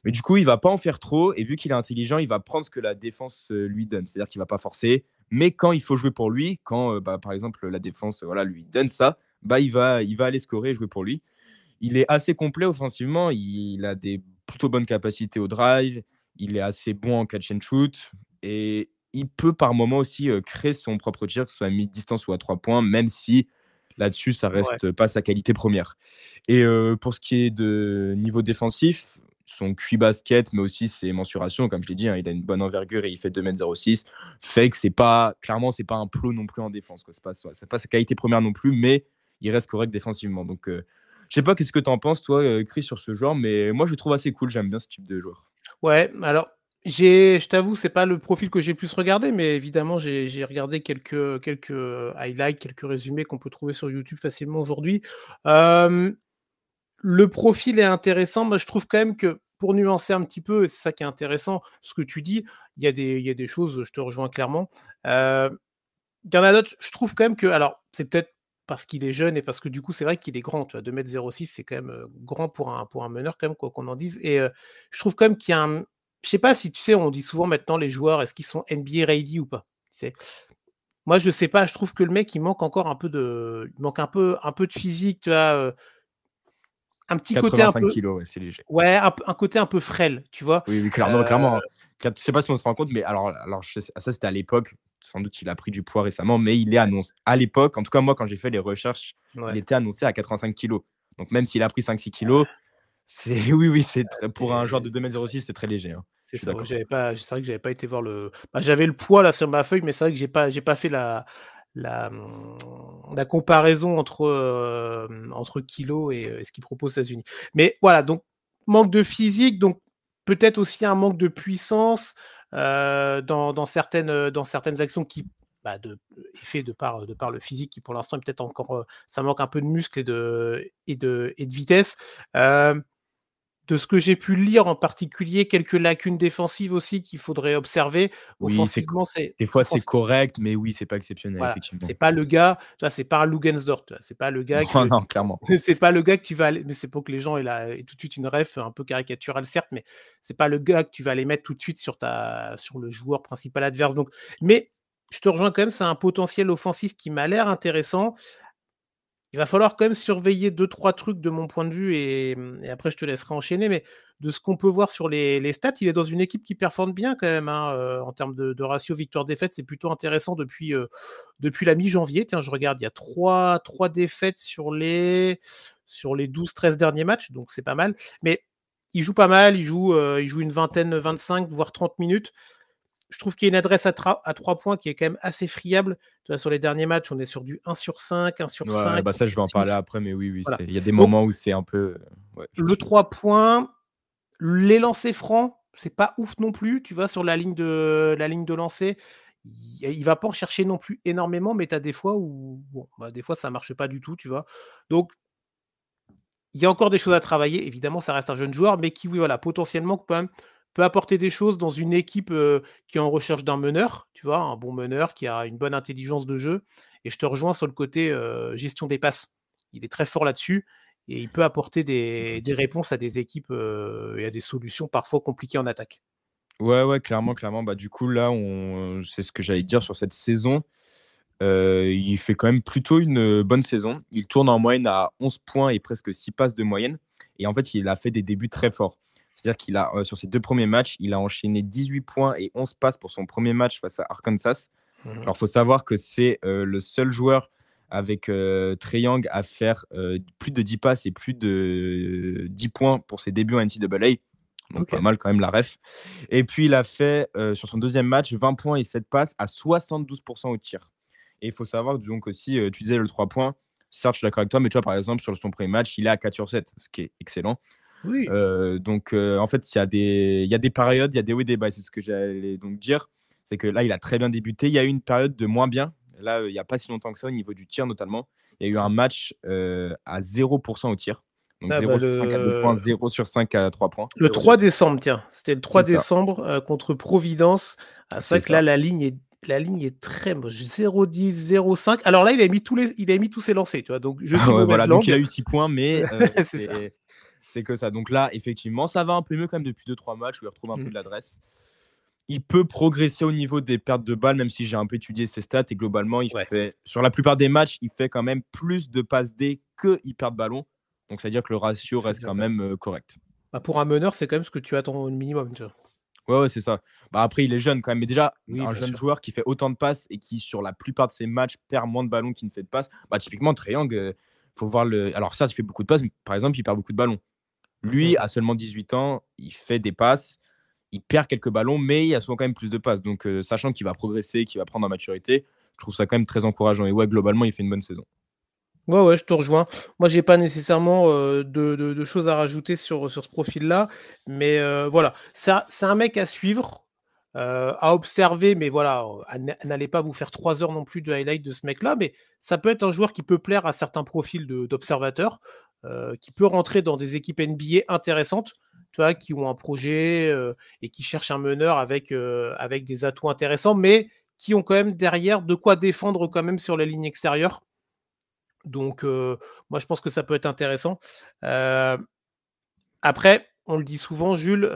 Mais du coup, il va pas en faire trop. Et vu qu'il est intelligent, il va prendre ce que la défense lui donne. C'est-à-dire qu'il va pas forcer. Mais quand il faut jouer pour lui, quand par exemple la défense lui donne ça, il va aller scorer et jouer pour lui. Il est assez complet offensivement. Il a des plutôt bonnes capacités au drive. Il est assez bon en catch and shoot. Et il peut par moment aussi créer son propre tir, que ce soit à mi-distance ou à 3 points, même si là-dessus, ça ouais. reste pas sa qualité première. Et pour ce qui est de niveau défensif, son QI basket, mais aussi ses mensurations, comme je l'ai dit, hein, il a une bonne envergure et il fait 2,06 m, fait que clairement, c'est pas un plot non plus en défense. C'est pas sa qualité première non plus, mais il reste correct défensivement. Donc, je sais pas qu'est-ce que tu en penses, toi, Chris, sur ce joueur, mais moi, je le trouve assez cool. J'aime bien ce type de joueur. Ouais, alors je t'avoue, c'est pas le profil que j'ai le plus regardé, mais évidemment, j'ai regardé quelques highlights, quelques résumés qu'on peut trouver sur YouTube facilement aujourd'hui. Le profil est intéressant. Moi, je trouve quand même que pour nuancer un petit peu, et c'est ça qui est intéressant, ce que tu dis, il y a des choses, je te rejoins clairement. Il y en a d'autres, je trouve quand même que, alors, c'est peut-être parce qu'il est jeune et parce que du coup, c'est vrai qu'il est grand, tu vois, 2,06 m, c'est quand même grand pour un meneur, quand même, quoi qu'on en dise. Et je trouve quand même qu'il y a un. Je sais pas si tu sais, on dit souvent maintenant les joueurs, est-ce qu'ils sont NBA ready ou pas? Tu sais. Moi, je sais pas, je trouve que le mec, il manque encore un peu de. Il manque un peu de physique, tu vois, un petit côté un 85 peu. kilos, ouais, c'est léger. Ouais, un côté un peu frêle, tu vois. Oui, oui, clairement, Euh, clairement, hein. Je sais pas si on se rend compte, mais alors ça, c'était à l'époque. Sans doute, il a pris du poids récemment, mais il est ouais, annoncé. À l'époque, en tout cas, moi, quand j'ai fait les recherches, il ouais. était annoncé à 85 kilos. Donc, même s'il a pris 5-6 kilos, oui, oui, pour un joueur de C'est 2,06 m, c'est très léger, hein. c'est Je suis ça, ouais, d'accord. c'est vrai que j'avais pas été voir le. Bah, j'avais le poids là sur ma feuille, mais c'est vrai que j'ai pas fait la comparaison entre kilos et ce qu'ils proposent aux États-Unis. Mais voilà, donc manque de physique, donc peut-être aussi un manque de puissance dans certaines actions qui est fait de par le physique qui pour l'instant est peut-être encore ça manque un peu de muscle et de vitesse. Euh, De ce que j'ai pu lire en particulier, quelques lacunes défensives aussi qu'il faudrait observer. Oui, Offensivement, c'est des fois, c'est offensi correct, mais oui, c'est pas exceptionnel, voilà, effectivement. c'est pas le gars, tu vois, c'est pas un Lugensdorf, tu vois? C'est pas le gars Non, que non, clairement. c'est pas le gars que tu vas aller mais c'est pour que les gens aient tout de suite une ref un peu caricaturale certes, mais c'est pas le gars que tu vas aller mettre tout de suite sur le joueur principal adverse donc mais je te rejoins quand même, c'est un potentiel offensif qui m'a l'air intéressant. Il va falloir quand même surveiller deux trois trucs de mon point de vue et après je te laisserai enchaîner, mais de ce qu'on peut voir sur les stats, il est dans une équipe qui performe bien quand même, hein, en termes de ratio victoire-défaite, c'est plutôt intéressant depuis la mi-janvier. Tiens, je regarde, il y a trois défaites sur les 12-13 derniers matchs, donc c'est pas mal. Mais il joue pas mal, il joue une vingtaine, 25, voire 30 minutes. Je trouve qu'il y a une adresse à 3 points qui est quand même assez friable. Tu vois, sur les derniers matchs, on est sur du 1 sur 5, 1 sur Ouais, 5, bah 1 ça, je sur vais en parler 6. après, mais oui, oui, Voilà. il y a des Donc, moments où c'est un peu. Ouais, le effectivement. 3 points, les lancers francs, c'est pas ouf non plus. Tu vois, sur la ligne de lancer, il va pas en chercher non plus énormément, mais tu as des fois où, bon, des fois, ça marche pas du tout, tu vois. Donc, il y a encore des choses à travailler. Évidemment, ça reste un jeune joueur, mais qui, oui, voilà, potentiellement, quand même, peut apporter des choses dans une équipe qui est en recherche d'un meneur, tu vois, un bon meneur qui a une bonne intelligence de jeu. Et je te rejoins sur le côté gestion des passes. Il est très fort là-dessus et il peut apporter des réponses à des équipes et à des solutions parfois compliquées en attaque. Ouais, ouais, clairement, clairement. Bah, du coup, là, c'est ce que j'allais dire sur cette saison. Il fait quand même plutôt une bonne saison. Il tourne en moyenne à 11 points et presque 6 passes de moyenne. Et en fait, il a fait des débuts très forts. C'est-à-dire qu'il a, sur ses deux premiers matchs, il a enchaîné 18 points et 11 passes pour son premier match face à Arkansas. Mhm. Alors, il faut savoir que c'est le seul joueur avec Trae Young à faire plus de 10 passes et plus de 10 points pour ses débuts en NCAA. Donc, Ok. pas mal quand même la ref. Et puis, il a fait sur son deuxième match 20 points et 7 passes à 72% au tir. Et il faut savoir donc aussi, tu disais le 3 points. Certes, je suis d'accord avec toi, mais tu vois, par exemple, sur son premier match, il est à 4 sur 7, ce qui est excellent. Oui. Donc, en fait, il y a des périodes, il y a des hauts et des bas. C'est ce que j'allais donc dire. C'est que là, il a très bien débuté. Il y a eu une période de moins bien. Là, il n'y a pas si longtemps que ça, au niveau du tir notamment. Il y a eu un match à 0% au tir. Donc Ah bah 0 sur 5 à 2 points, 0 sur 5 à 3 points. le 0 sur 3 5. décembre, tiens, c'était le 3 C'est ça. décembre contre Providence. Ah, c'est C'est vrai que là, ça. la ligne est très moche. 0,10, 0,5. Alors là, il a mis tous ses lancers, tu vois. Donc, je suis Ouais, mauvaise voilà. Donc, il langue. a eu 6 points, mais C'est ça. c'est que ça. Donc là, effectivement, ça va un peu mieux quand même depuis 2-3 matchs où il retrouve un peu Mm. de l'adresse. Il peut progresser au niveau des pertes de balles, même si j'ai un peu étudié ses stats. Et globalement, Ouais, sur la plupart des matchs, il fait quand même plus de passes D qu'il perd de ballon. Donc, c'est-à-dire que le ratio c'est reste bien quand quand même. même correct. Bah, pour un meneur, c'est quand même ce que tu attends au minimum, tu vois. Ouais, ouais, c'est ça. Bah, après, il est jeune quand même. Mais déjà, Oui, un bien jeune sûr. joueur qui fait autant de passes et qui, sur la plupart de ses matchs, perd moins de ballons qu'il ne fait de passes. Bah, typiquement, Trae Young, faut voir le. Alors, certes, il fait beaucoup de passes, mais par exemple, il perd beaucoup de ballons. Lui, Mhm. à seulement 18 ans, il fait des passes, il perd quelques ballons, mais il y a souvent quand même plus de passes. Donc, sachant qu'il va progresser, qu'il va prendre en maturité, je trouve ça quand même très encourageant. Et ouais, globalement, il fait une bonne saison. Ouais, ouais, je te rejoins. Moi, j'ai pas nécessairement de choses à rajouter sur ce profil-là, mais voilà, c'est un mec à suivre, à observer, mais voilà, n'allez pas vous faire 3 heures non plus de highlight de ce mec-là, mais ça peut être un joueur qui peut plaire à certains profils d'observateurs, qui peut rentrer dans des équipes NBA intéressantes, tu vois, qui ont un projet et qui cherchent un meneur avec des atouts intéressants, mais qui ont quand même derrière de quoi défendre quand même sur la ligne extérieure. Donc, moi, je pense que ça peut être intéressant. Heu, Après, on le dit souvent, Jules,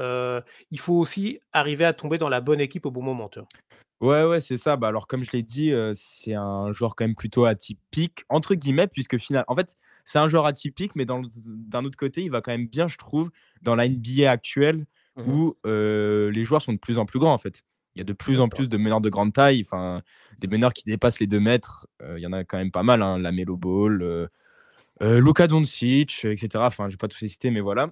il faut aussi arriver à tomber dans la bonne équipe au bon moment, tu vois? Ouais, ouais, c'est ça. Bah, alors, comme je l'ai dit, c'est un joueur quand même plutôt «atypique» entre guillemets, puisque en fait, c'est un joueur atypique, mais d'un autre côté, il va quand même bien, je trouve, dans la NBA actuelle Mmh. où, les joueurs sont de plus en plus grands, en fait. Il y a de plus Ouais, en c'est vrai. plus de meneurs de grande taille, enfin, des meneurs qui dépassent les 2 mètres, il y en a quand même pas mal, hein, LaMelo Ball, Luka Doncic, et cetera. Enfin, je vais pas tous les citer, mais voilà.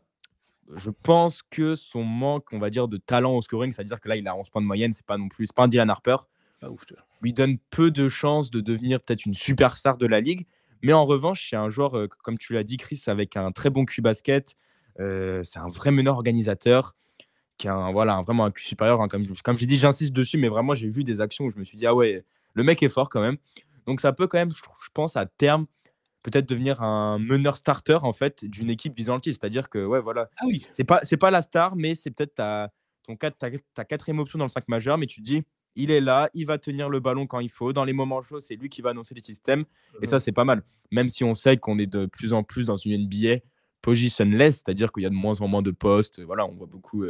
Je pense que son manque, on va dire, de talent au scoring, c'est-à-dire que là, il a 11 points de moyenne, c'est pas un Dylan Harper, Pas ouf, tu vois? lui donne peu de chances de devenir peut-être une superstar de la ligue. Mais en revanche, c'est un joueur, comme tu l'as dit, Chris, avec un très bon Q-basket. C'est un vrai meneur organisateur qui a voilà, vraiment un Q supérieur, hein. Comme j'ai dit, j'insiste dessus, mais vraiment, j'ai vu des actions où je me suis dit, ah ouais, le mec est fort quand même. Donc ça peut quand même, je pense, à terme, peut-être devenir un meneur starter en fait d'une équipe visant le titre. C'est-à-dire que ouais, voilà, Ah oui! c'est pas la star, mais c'est peut-être ta quatrième option dans le 5 majeur, mais tu te dis, il est là, il va tenir le ballon quand il faut. Dans les moments chauds, c'est lui qui va annoncer les systèmes. Et ça, Mmh. c'est pas mal. Même si on sait qu'on est de plus en plus dans une NBA positionless, c'est-à-dire qu'il y a de moins en moins de postes. Voilà, on voit beaucoup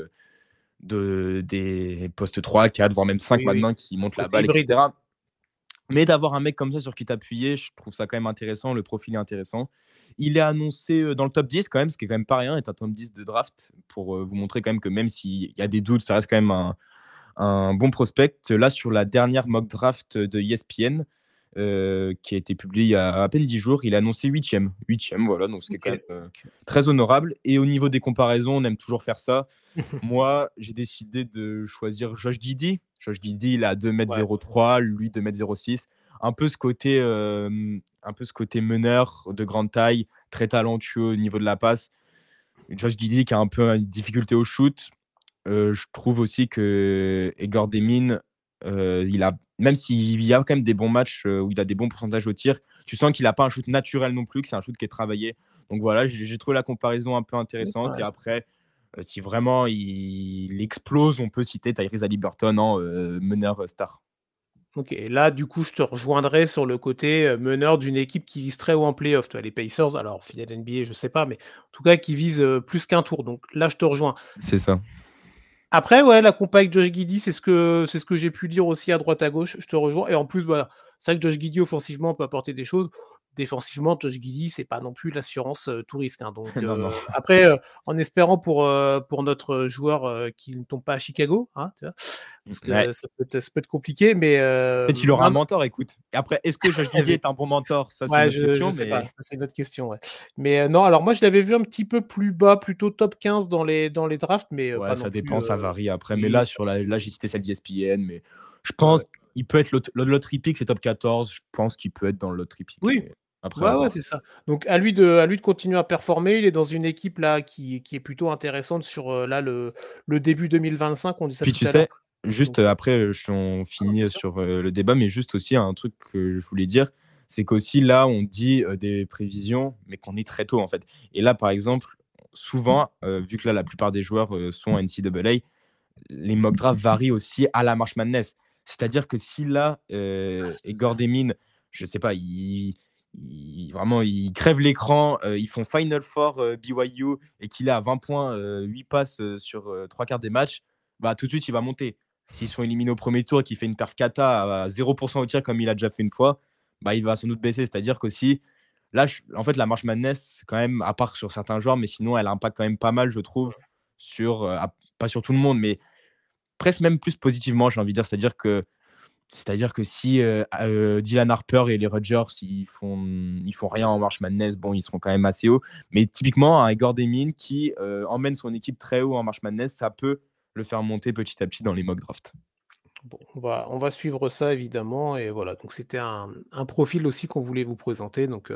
des postes 3, 4, voire même 5 Oui, oui. maintenant qui montent la Côté balle, hybride. etc. Mais d'avoir un mec comme ça sur qui t'appuyer, je trouve ça quand même intéressant. Le profil est intéressant. Il est annoncé dans le top 10 quand même, ce qui est quand même pas rien, est un top 10 de draft pour vous montrer quand même que même s'il y a des doutes, ça reste quand même un bon prospect. Là, sur la dernière mock draft de ESPN, qui a été publiée il y a à peine 10 jours, il est annoncé huitième. Huitième, voilà, donc ce qui est OK. quand même OK. très honorable. Et au niveau des comparaisons, on aime toujours faire ça. Moi, j'ai décidé de choisir Josh Giddey. Josh Giddey, il a Ouais. 2,03 m, lui 2,06 m. Un peu ce côté meneur de grande taille, très talentueux au niveau de la passe. Josh Giddey qui a un peu une difficulté au shoot. Je trouve aussi que Egor Demin, même s'il y a quand même des bons matchs où il a des bons pourcentages au tir, tu sens qu'il n'a pas un shoot naturel non plus, que c'est un shoot qui est travaillé. Donc voilà, j'ai trouvé la comparaison un peu intéressante. Et Ouais. après, si vraiment il explose, on peut citer Tyrese Haliburton en meneur star. OK, et là, du coup, je te rejoindrai sur le côté, meneur d'une équipe qui vise très haut en playoff. Tu vois? Les Pacers, alors finale NBA, je sais pas, mais en tout cas qui vise, plus qu'un tour. Donc là, je te rejoins. C'est ça. Après, ouais, la compa avec Josh Giddey, c'est ce que j'ai pu lire aussi à droite à gauche. Je te rejoins. Et en plus, voilà, c'est vrai que Josh Giddey offensivement peut apporter des choses. Défensivement, Josh Giddey, c'est pas non plus l'assurance tout risque, hein. Donc Non, non. après, en espérant pour notre joueur qui ne tombe pas à Chicago, hein, tu vois, parce Ouais. que ça peut être compliqué, mais Peut-être qu'il aura un non, mentor, écoute. Et après, est-ce que Josh Giddey est un bon mentor? Ça, c'est une ouais, autre je question, sais pas, mais ça c'est une autre question, ouais. Mais non, alors moi je l'avais vu un petit peu plus bas, plutôt top 15 dans les drafts, mais ouais, pas non ça plus, dépend, ça varie après. Mais oui, là, ça là, j'ai cité celle d'ESPN, mais Je Ouais, ouais. pense qu'il peut être le lottery pick, c'est top 14. Je pense qu'il peut être dans le lottery pick. Oui, Mais après, à ouais, ouais, voir. c'est ça. Donc à lui de continuer à performer. Il est dans une équipe là qui est plutôt intéressante sur, là le début 2025, on dit ça Puis tout tu à l'heure. sais, juste Donc après, on ouais, bien finit sûr. sur le débat, mais juste aussi un truc que je voulais dire, c'est qu'aussi là, on dit des prévisions, mais qu'on est très tôt en fait. Et là, par exemple, souvent, vu que là, la plupart des joueurs sont NCAA, les mock drafts varient aussi à la March Madness. C'est-à-dire que si là, Egor Demin, je sais pas, vraiment, il crève l'écran, ils font Final Four BYU et qu'il est à 20 points, 8 passes sur 3 quarts des matchs, bah, tout de suite, il va monter. S'ils sont éliminés au premier tour et qu'il fait une perf kata à 0% au tir comme il a déjà fait une fois, bah, il va sans doute baisser. C'est-à-dire qu'aussi, là, en fait, la March Madness, quand même, à part sur certains joueurs, mais sinon, elle impacte quand même pas mal, je trouve, sur, pas sur tout le monde, mais presque même plus positivement, j'ai envie de dire. C'est-à-dire que si Dylan Harper et les Rodgers ils font rien en March Madness, bon, ils seront quand même assez hauts. Mais typiquement, un Igor Demin qui emmène son équipe très haut en March Madness, ça peut le faire monter petit à petit dans les mock drafts. Bon, on va suivre ça évidemment et voilà, donc c'était un profil aussi qu'on voulait vous présenter donc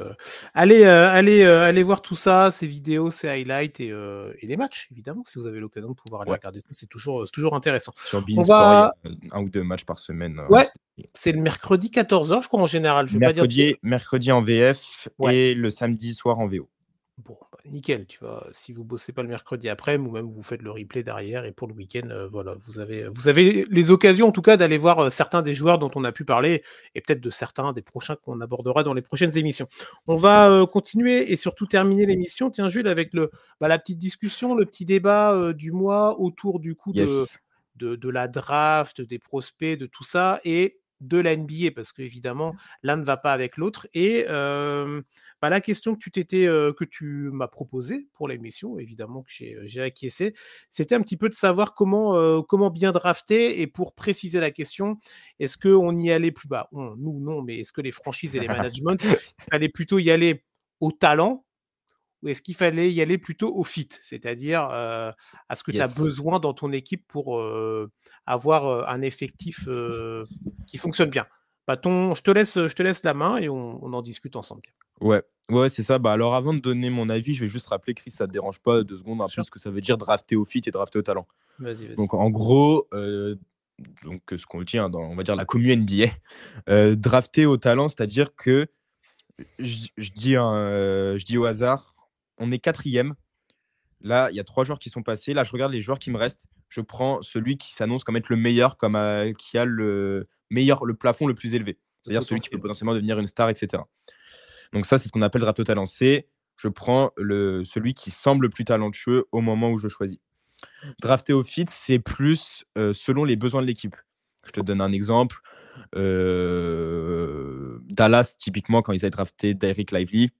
allez voir tout ça, ces vidéos, ces highlights et les matchs évidemment, si vous avez l'occasion de pouvoir aller Ouais. regarder ça, c'est toujours intéressant. Sur On Beansport, il y a va 1 ou 2 matchs par semaine. Ouais, c'est le mercredi 14h je crois en général, je vais pas dire de Mercredi en VF ouais. et le samedi soir en VO. Bon, bah, nickel, tu vois? Si vous bossez pas le mercredi après ou même vous faites le replay derrière et pour le week-end, voilà, vous avez les occasions en tout cas d'aller voir, certains des joueurs dont on a pu parler et peut-être de certains des prochains qu'on abordera dans les prochaines émissions. On va, continuer et surtout terminer l'émission, tiens Jules, avec la petite discussion, le petit débat, du mois autour du coup de Yes. de de la draft, des prospects, de tout ça et de la NBA parce qu'évidemment l'un ne va pas avec l'autre et la question que tu m'as proposée pour l'émission, évidemment que j'ai acquiescé, c'était un petit peu de savoir comment bien drafter et pour préciser la question, est-ce qu'on y allait plus bas? Nous non, mais est-ce que les franchises et les managements, il fallait plutôt y aller au talent ou est-ce qu'il fallait y aller plutôt au fit? C'est-à-dire, à ce que tu as Yes. besoin dans ton équipe pour, avoir, un effectif, qui fonctionne bien. Je te laisse la main et on en discute ensemble. Tiens. Ouais, ouais, c'est ça. Bah, alors avant de donner mon avis, je vais juste rappeler, Chris, ça te dérange pas 2 secondes Bien un peu sûr. ce que ça veut dire drafter au fit et drafter au talent. Vas-y, vas-y. Donc en gros, ce qu'on tient dans, on va dire, la commu NBA, drafter au talent, c'est-à-dire que je dis au hasard, on est quatrième. Là, il y a 3 joueurs qui sont passés. Là, je regarde les joueurs qui me restent. Je prends celui qui s'annonce comme être le meilleur, qui a le plafond le plus élevé. Le C'est-à-dire celui qui peut potentiel. potentiellement devenir une star, etc. Donc ça, c'est ce qu'on appelle draft au talent. Je prends celui qui semble le plus talentueux au moment où je choisis. Drafté au fit, c'est plus selon les besoins de l'équipe. Je te donne un exemple. Dallas, typiquement, quand ils avaient drafté Derrick Lively,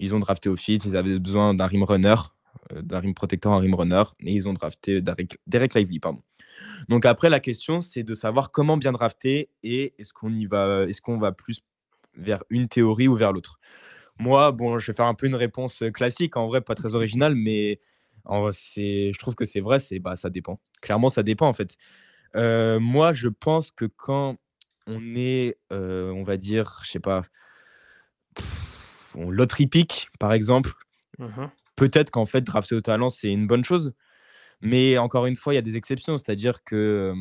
ils ont drafté au fit, ils avaient besoin d'un rim runner, d'un rim protecteur, un rim runner, et ils ont drafté Derrick Lively, pardon. Donc après, la question, c'est de savoir comment bien drafter et est-ce qu'on va plus vers une théorie ou vers l'autre. Moi, bon, je vais faire un peu une réponse classique, en vrai, pas très originale, mais je trouve que c'est vrai, ça dépend. Clairement, ça dépend, en fait. Moi, je pense que quand on est, on va dire, je sais pas, on loterie pick, par exemple, Mmh. peut-être qu'en fait, drafter au talent, c'est une bonne chose. Mais encore une fois, il y a des exceptions. C'est-à-dire que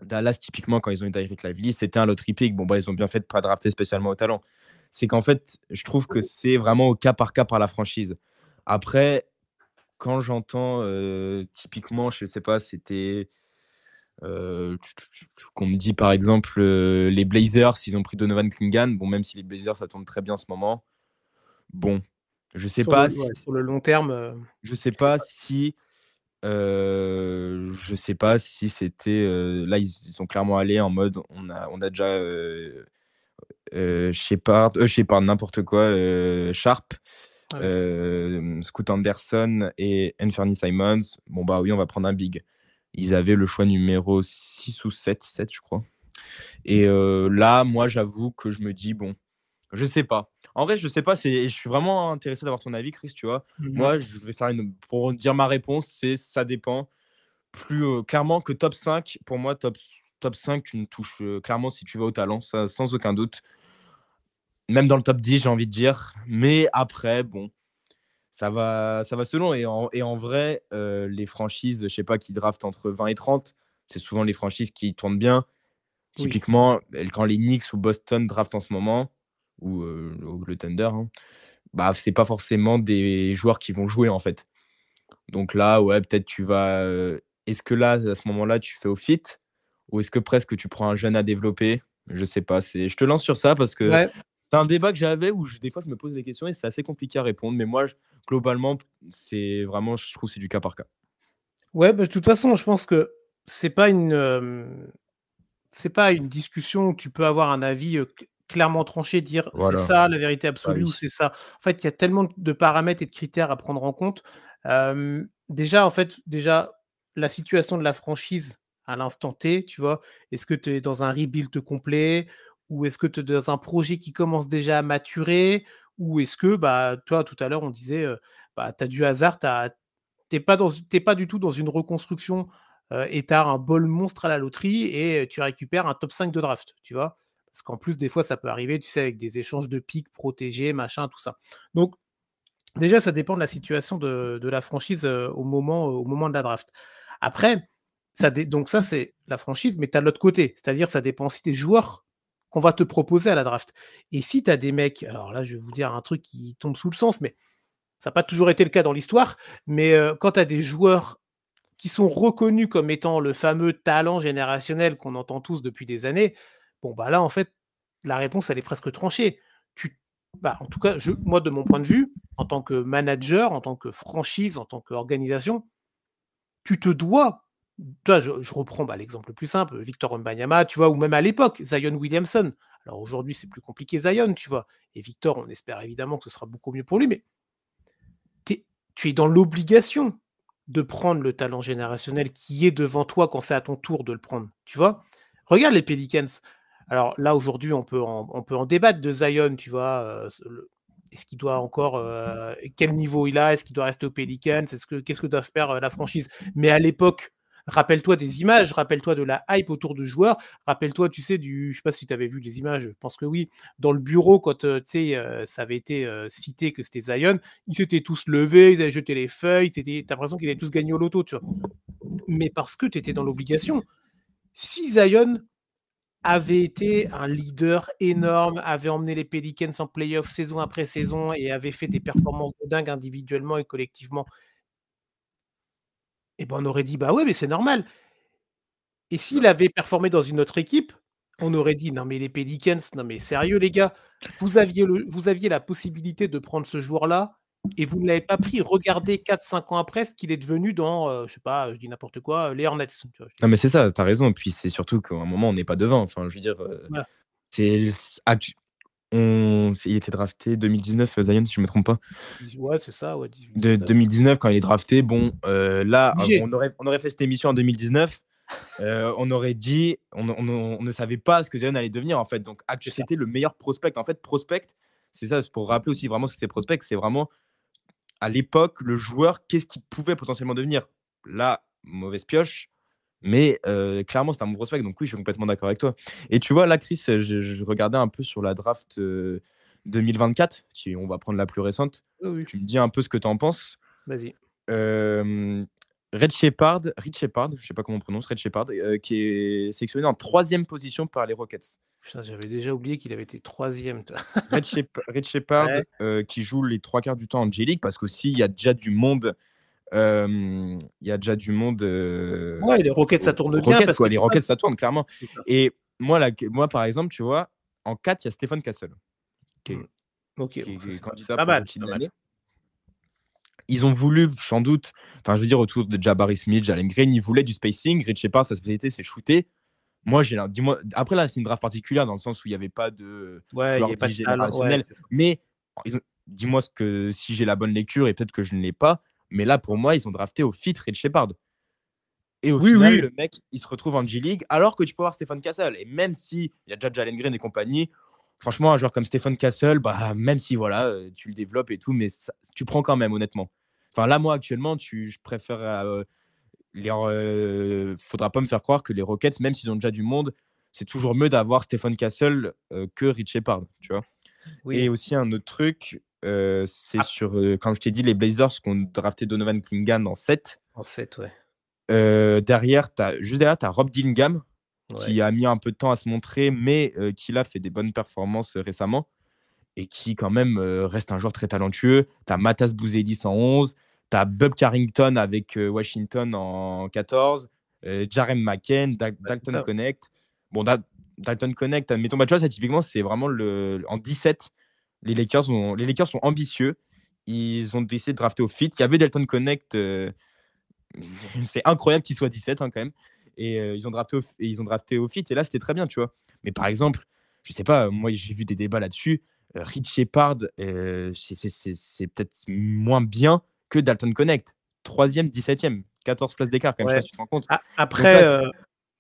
Dallas, typiquement, quand ils ont eu Derrick Lively, c'était un loterie pick. Bon, bah, ils ont bien fait de pas drafter spécialement au talent. C'est qu'en fait, je trouve que c'est vraiment au cas par la franchise. Après, quand j'entends typiquement, je sais pas, c'était qu'on me dit par exemple les Blazers, ils ont pris Donovan Clingan. Bon, même si les Blazers, ça tourne très bien en ce moment. Bon, je sais Sur le pas ouais, si, sur le long terme, je sais c'est pas pas si, je sais pas si c'était là, ils sont clairement allés en mode on a déjà Shepard, n'importe quoi, Sharp, ah oui. Scoot Anderson et Anthony Simons. Bon, bah oui, on va prendre un big. Ils avaient le choix numéro 6 ou 7 je crois. Et là, moi, j'avoue que je me dis, bon, je sais pas. En vrai, je sais pas. Je suis vraiment intéressé d'avoir ton avis, Chris, tu vois. Mmh. Moi, pour dire ma réponse, ça dépend. Plus clairement que top 5 pour moi, top 5, tu ne touches clairement si tu vas au talent, ça, sans aucun doute. Même dans le top 10, j'ai envie de dire. Mais après, bon, ça va selon. Et en vrai, les franchises, je sais pas, qui draftent entre 20 et 30, c'est souvent les franchises qui tournent bien. Oui. Typiquement, quand les Knicks ou Boston draftent en ce moment, ou le Thunder, hein, bah, c'est pas forcément des joueurs qui vont jouer, en fait. Donc là, ouais, peut-être tu vas. Est-ce que là, à ce moment-là, tu fais au fit? Ou est-ce que presque tu prends un jeune à développer? Je sais pas. Je te lance sur ça parce que Ouais. c'est un débat que j'avais où des fois je me pose des questions et c'est assez compliqué à répondre. Mais moi, globalement, c'est vraiment, je trouve que c'est du cas par cas. Ouais, bah, de toute façon, je pense que c'est pas une, c'est pas une discussion où tu peux avoir un avis, clairement tranché, dire: «C'est Voilà. ça la vérité Bah absolue» ou oui. «c'est ça». En fait, il y a tellement de paramètres et de critères à prendre en compte. Déjà, en fait, la situation de la franchise à l'instant T, tu vois? Est-ce que tu es dans un rebuild complet? Ou est-ce que tu es dans un projet qui commence déjà à maturer? Ou est-ce que, bah, toi, tout à l'heure, on disait, bah, tu as du hasard, tu pas du tout dans une reconstruction, et tu as un bol monstre à la loterie et tu récupères un top 5 de draft, tu vois? Parce qu'en plus, des fois, ça peut arriver, tu sais, avec des échanges de pics protégés, machin, tout ça. Donc déjà, ça dépend de la situation de la franchise, au moment de la draft. Après, donc ça, c'est la franchise, mais tu as l'autre côté, c'est-à-dire ça dépend aussi des joueurs qu'on va te proposer à la draft. Et si tu as des mecs, alors là, je vais vous dire un truc qui tombe sous le sens, mais ça n'a pas toujours été le cas dans l'histoire, mais quand tu as des joueurs qui sont reconnus comme étant le fameux talent générationnel qu'on entend tous depuis des années, bon, bah, là, en fait, la réponse, elle est presque tranchée. Tu Bah, en tout cas, moi, de mon point de vue, en tant que manager, en tant que franchise, en tant qu'organisation, tu te dois, toi, je reprends, bah, l'exemple le plus simple, Victor Wembanyama, tu vois? Ou même à l'époque, Zion Williamson. Alors aujourd'hui, c'est plus compliqué Zion, tu vois? Et Victor, on espère évidemment que ce sera beaucoup mieux pour lui, mais tu es dans l'obligation de prendre le talent générationnel qui est devant toi quand c'est à ton tour de le prendre, tu vois? Regarde les Pelicans. Alors là, aujourd'hui, on peut en débattre de Zion, tu vois? Est-ce qu'il doit encore, quel niveau il a? Est-ce qu'il doit rester aux Pelicans? Qu'est-ce que doit faire, la franchise? Mais à l'époque, rappelle-toi des images, rappelle-toi de la hype autour de joueurs, rappelle-toi, tu sais, je sais pas si tu avais vu les images, je pense que oui, dans le bureau quand, tu sais, ça avait été, cité que c'était Zion, ils s'étaient tous levés, ils avaient jeté les feuilles, tu l'impression qu'ils avaient tous gagné au loto, tu vois? Mais parce que tu étais dans l'obligation. Si Zion avait été un leader énorme, avait emmené les Pelicans en playoff saison après saison et avait fait des performances de dingue individuellement et collectivement, et ben, on aurait dit: «Bah ouais, mais c'est normal». Et s'il avait performé dans une autre équipe, on aurait dit: «Non mais les Pelicans, non mais sérieux les gars, vous aviez la possibilité de prendre ce joueur-là et vous ne l'avez pas pris. Regardez 4-5 ans après ce qu'il est devenu dans, je sais pas, je dis n'importe quoi, les Hornets», tu vois? Je dis Non, mais c'est ça, t'as raison. Et puis c'est surtout qu'à un moment, on n'est pas devant. Enfin, je veux dire, voilà, c'est il était drafté 2019, Zion, si je me trompe pas. ouais, c'est ça, ouais, De 18-19. 2019, quand il est drafté, bon, là, Obligé. on aurait fait cette émission en 2019. On aurait dit, on ne savait pas ce que Zion allait devenir en fait. Donc, C'est ça. c'était le meilleur prospect. En fait, prospect, c'est ça, pour rappeler aussi vraiment ce que c'est prospect, c'est vraiment à l'époque le joueur, qu'est-ce qu'il pouvait potentiellement devenir. Là, mauvaise pioche, mais clairement, c'était un bon prospect. Donc, oui, je suis complètement d'accord avec toi. Et tu vois, là, Chris, je regardais un peu sur la draft 2024, on va prendre la plus récente. Oui, oui, Tu me dis un peu ce que tu en penses. vas-y. Euh, Red Shepard, je sais pas comment on prononce, Red Shepard, qui est sélectionné en troisième position par les Rockets. Putain, j'avais déjà oublié qu'il avait été 3e, toi. Red Shepard, Ouais. qui joue les trois quarts du temps en J-League, parce qu'aussi, il y a déjà du monde. Il y a déjà du monde Ouais, les Rockets, ça aux tourne bien Rockets, parce que quoi. Les tu vois? Rockets, ça tourne, clairement. C'est ça. Et moi, par exemple, tu vois, en 4, il y a Stephen Castle, qui Mmh. est, OK, qui bon ça est c'est candidat pas pour mal, Rookie c'est de pas mal. l'année. Ils ont voulu, sans doute, enfin, je veux dire, autour de Jabari Smith, Jalen Green, ils voulaient du spacing. Red Shepard, sa spécialité, c'est shooter. Moi, dis-moi, après là, c'est une draft particulière dans le sens où il n'y avait pas de Ouais, il y joueur avait pas dit de talent, ouais, générationnel. c'est ça. Mais dis-moi si j'ai la bonne lecture et peut-être que je ne l'ai pas. Mais là, pour moi, ils ont drafté au fit Red Shepard. Et au Oui, final, oui. le mec, il se retrouve en G-League alors que tu peux avoir Stephen Castle. Et même s'il y a déjà Jalen Green et compagnie, franchement, un joueur comme Stephen Castle, bah, même si voilà, tu le développes et tout, mais tu prends quand même, honnêtement. Enfin, là, moi, actuellement, je préfère faudra pas me faire croire que les Rockets, même s'ils ont déjà du monde, c'est toujours mieux d'avoir Stephen Castle que Rich Shepard, tu vois. Et Oui, aussi un autre truc, c'est ah, sur, comme je t'ai dit, les Blazers qui ont drafté Donovan Clingan en 7. en 7, ouais. Juste derrière, tu as Rob Dillingham Ouais, qui a mis un peu de temps à se montrer, mais qui là fait des bonnes performances récemment et qui quand même reste un joueur très talentueux. Tu as Matas Bouzélis en 11, tu as Bub Carrington avec Washington en 14, Jarem McCain, bah, c'est Dalton ça. Connect. Bon, Dalton Connect, admettons, bah, tu vois, ça typiquement, c'est vraiment en 17. Les Lakers sont ambitieux. Ils ont décidé de drafter au fit. Il y avait Dalton Connect. C'est incroyable qu'il soit 17 hein, quand même. Et ils ont drafté au fit. Et là, c'était très bien, tu vois. Mais par exemple, je sais pas, moi, j'ai vu des débats là-dessus. Rich Shepard, c'est peut-être moins bien que Dalton Connect. Troisième, 17e. 14 places d'écart, quand même. Je sais pas Ouais. si tu te rends compte. Donc Après, là,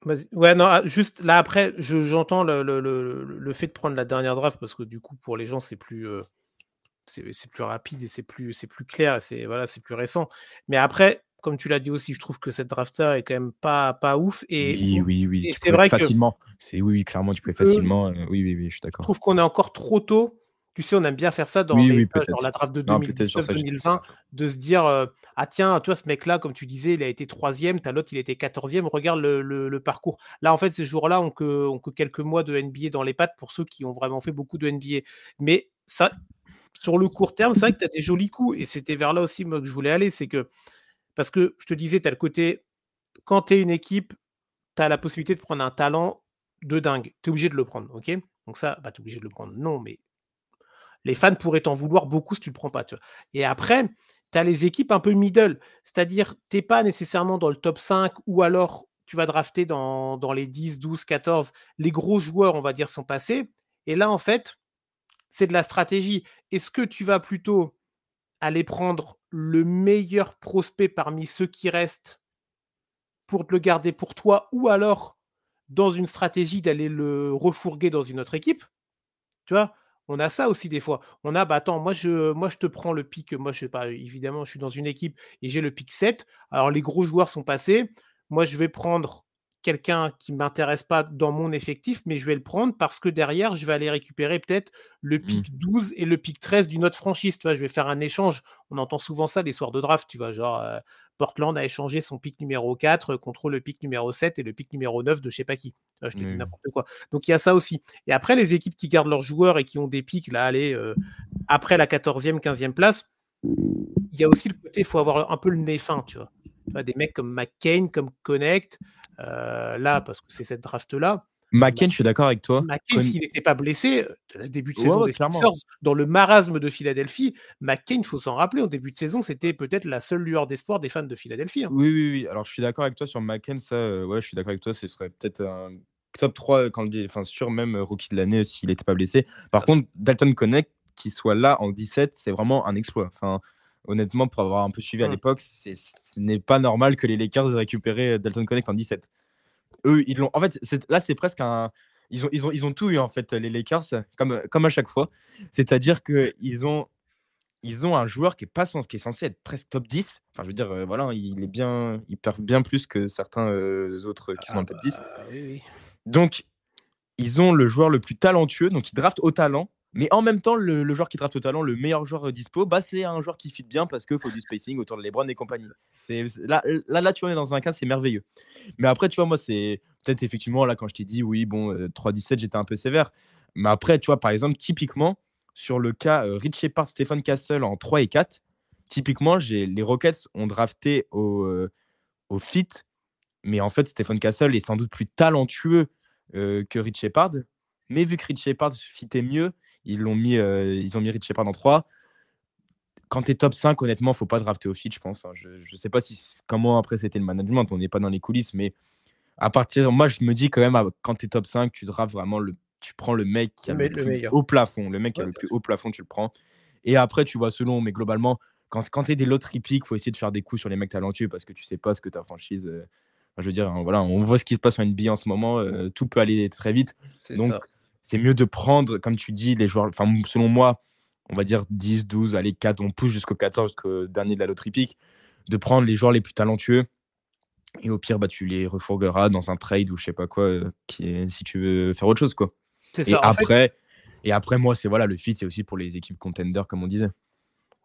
vas-y. Ouais, non, juste là, après, j'entends le fait de prendre la dernière draft parce que du coup, pour les gens, c'est plus rapide et c'est plus clair, et voilà, c'est plus récent. Mais après, comme tu l'as dit aussi, je trouve que cette draft-là est quand même pas ouf. oui, oui, oui. Et Tu c'est pouvais vrai que facilement. Oui, oui, clairement, tu pouvais eux, facilement. Oui, oui, oui, je suis je d'accord. trouve qu'on est encore trop tôt. Tu sais, on aime bien faire ça dans Oui, les oui, tu vois, genre la peut-être. draft de Non, peut-être sur ça, j'étais 2019-2020, de se dire ah tiens, toi, ce mec-là, comme tu disais, il a été troisième, t'as l'autre, il était 14e, regarde le parcours. Là, en fait, ces joueurs-là ont que quelques mois de NBA dans les pattes pour ceux qui ont vraiment fait beaucoup de NBA. Mais ça, sur le court terme, c'est vrai que tu as des jolis coups. Et c'était vers là aussi moi, que je voulais aller. C'est que, parce que je te disais, tu as le côté, quand tu es une équipe, tu as la possibilité de prendre un talent de dingue. Tu es obligé de le prendre. Ok. Donc ça, bah, tu es obligé de le prendre. Non, mais les fans pourraient t'en vouloir beaucoup si tu le prends pas. Tu vois. Et après, tu as les équipes un peu middle. C'est-à-dire, tu n'es pas nécessairement dans le top 5 ou alors tu vas drafter dans les 10, 12, 14. Les gros joueurs, on va dire, sont passés. Et là, en fait, c'est de la stratégie. Est-ce que tu vas plutôt aller prendre le meilleur prospect parmi ceux qui restent pour te le garder pour toi, ou alors dans une stratégie d'aller le refourguer dans une autre équipe, tu vois? On a ça aussi des fois. On a, bah attends, moi je te prends le pic, moi je sais pas, évidemment, je suis dans une équipe et j'ai le pic 7. Alors les gros joueurs sont passés. Moi je vais prendre quelqu'un qui ne m'intéresse pas dans mon effectif, mais je vais le prendre parce que derrière, je vais aller récupérer peut-être le Hmm. pic 12 et le pic 13 d'une autre franchise. Tu vois, je vais faire un échange. On entend souvent ça les soirs de draft, tu vois, genre Portland a échangé son pic numéro 4 contre le pic numéro 7 et le pic numéro 9 de je sais pas qui. Tu vois, je te dis Oui. n'importe quoi. Donc il y a ça aussi. Et après, les équipes qui gardent leurs joueurs et qui ont des pics, là, allez, après la 14e, 15e place, il y a aussi le côté, il faut avoir un peu le nez fin, tu vois. Tu vois, des mecs comme McCain, comme Connect, là, parce que c'est cette draft-là. McCain, je suis d'accord avec toi. McCain, s'il n'était pas blessé, début de Ouais, saison ouais, des clairement. Sixers, dans le marasme de Philadelphie, McCain, il faut s'en rappeler, au début de saison, c'était peut-être la seule lueur d'espoir des fans de Philadelphie. Hein. Oui, oui, oui. Alors, je suis d'accord avec toi sur McCain, ça, ouais, je suis d'accord avec toi. Ce serait peut-être un top 3 candidat, enfin, sûr, même rookie de l'année s'il n'était pas blessé. Par Ça, contre, Dalton Connect, qui soit là en 17, c'est vraiment un exploit. Enfin, honnêtement, pour avoir un peu suivi à hum. l'époque, ce n'est pas normal que les Lakers aient récupéré Dalton Connect en 17. Eux, ils l'ont. En fait, là, c'est presque un. Ils ont tout eu, en fait, les Lakers, comme à chaque fois. C'est-à-dire qu'ils ont un joueur qui est censé être presque top 10. Enfin, je veux dire, voilà, il perd bien plus que certains autres qui sont dans Ah le top 10. bah oui, oui. Donc, ils ont le joueur le plus talentueux, donc ils draftent au talent. Mais en même temps, le joueur qui draft au talent, le meilleur joueur dispo, bah, c'est un joueur qui fit bien parce qu'il faut du spacing autour de LeBron et compagnie. Là, tu vois, on est dans un cas, c'est merveilleux. Mais après, tu vois, moi, c'est peut-être effectivement, là, quand je t'ai dit, oui, bon, 3-17, j'étais un peu sévère. Mais après, tu vois, par exemple, typiquement, sur le cas Rich Shepard, Stephen Castle en 3 et 4, typiquement, les Rockets ont drafté au fit. Mais en fait, Stephen Castle est sans doute plus talentueux que Rich Shepard. Mais vu que Rich Shepard fitait mieux, ils ont mis Rich Shepard en 3. Quand tu es top 5, honnêtement, il ne faut pas drafter au fit, je pense. Hein. Je ne sais pas comment après c'était le management, on n'est pas dans les coulisses, mais moi, je me dis quand même, quand tu es top 5, tu draftes vraiment tu prends le mec qui a le Le plus meilleur. haut plafond. Le mec qui a Ouais, le bien plus sûr. haut plafond, tu le prends. Et après, tu vois selon, mais globalement, quand tu es des lottery picks, il faut essayer de faire des coups sur les mecs talentueux parce que tu sais pas ce que ta franchise. Je veux dire, hein, voilà, on voit ce qui se passe en NBA en ce moment. Tout peut aller très vite. C'est Donc, ça. c'est mieux de prendre, comme tu dis, les joueurs. Enfin, selon moi, on va dire 10, 12, allez, 4, on pousse jusqu'au 14, jusqu'au dernier de la lottery pick, de prendre les joueurs les plus talentueux Et au pire, bah, tu les refourgueras dans un trade ou je sais pas quoi, si tu veux faire autre chose, quoi. C'est Et ça. En fait, après, moi, c'est voilà, le fit, c'est aussi pour les équipes contenders, comme on disait.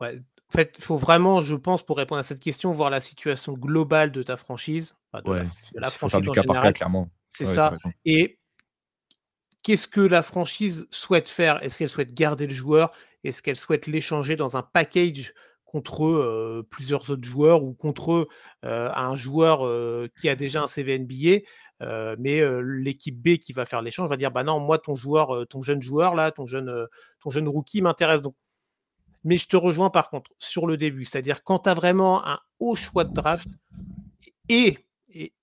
ouais, en fait, il faut vraiment, je pense, pour répondre à cette question, voir la situation globale de ta franchise, enfin Ouais, de la il faut faire franchise du en cas par cas, général. clairement. C'est Ouais, tu ça. raison. Et qu'est-ce que la franchise souhaite faire? Est-ce qu'elle souhaite garder le joueur? Est-ce qu'elle souhaite l'échanger dans un package contre, plusieurs autres joueurs ou contre, un joueur, qui a déjà un CV NBA? Mais, l'équipe B qui va faire l'échange va dire: «Bah non, moi ton joueur, ton jeune joueur là, ton jeune rookie m'intéresse», donc mais je te rejoins par contre sur le début, c'est-à-dire quand tu as vraiment un haut choix de draft et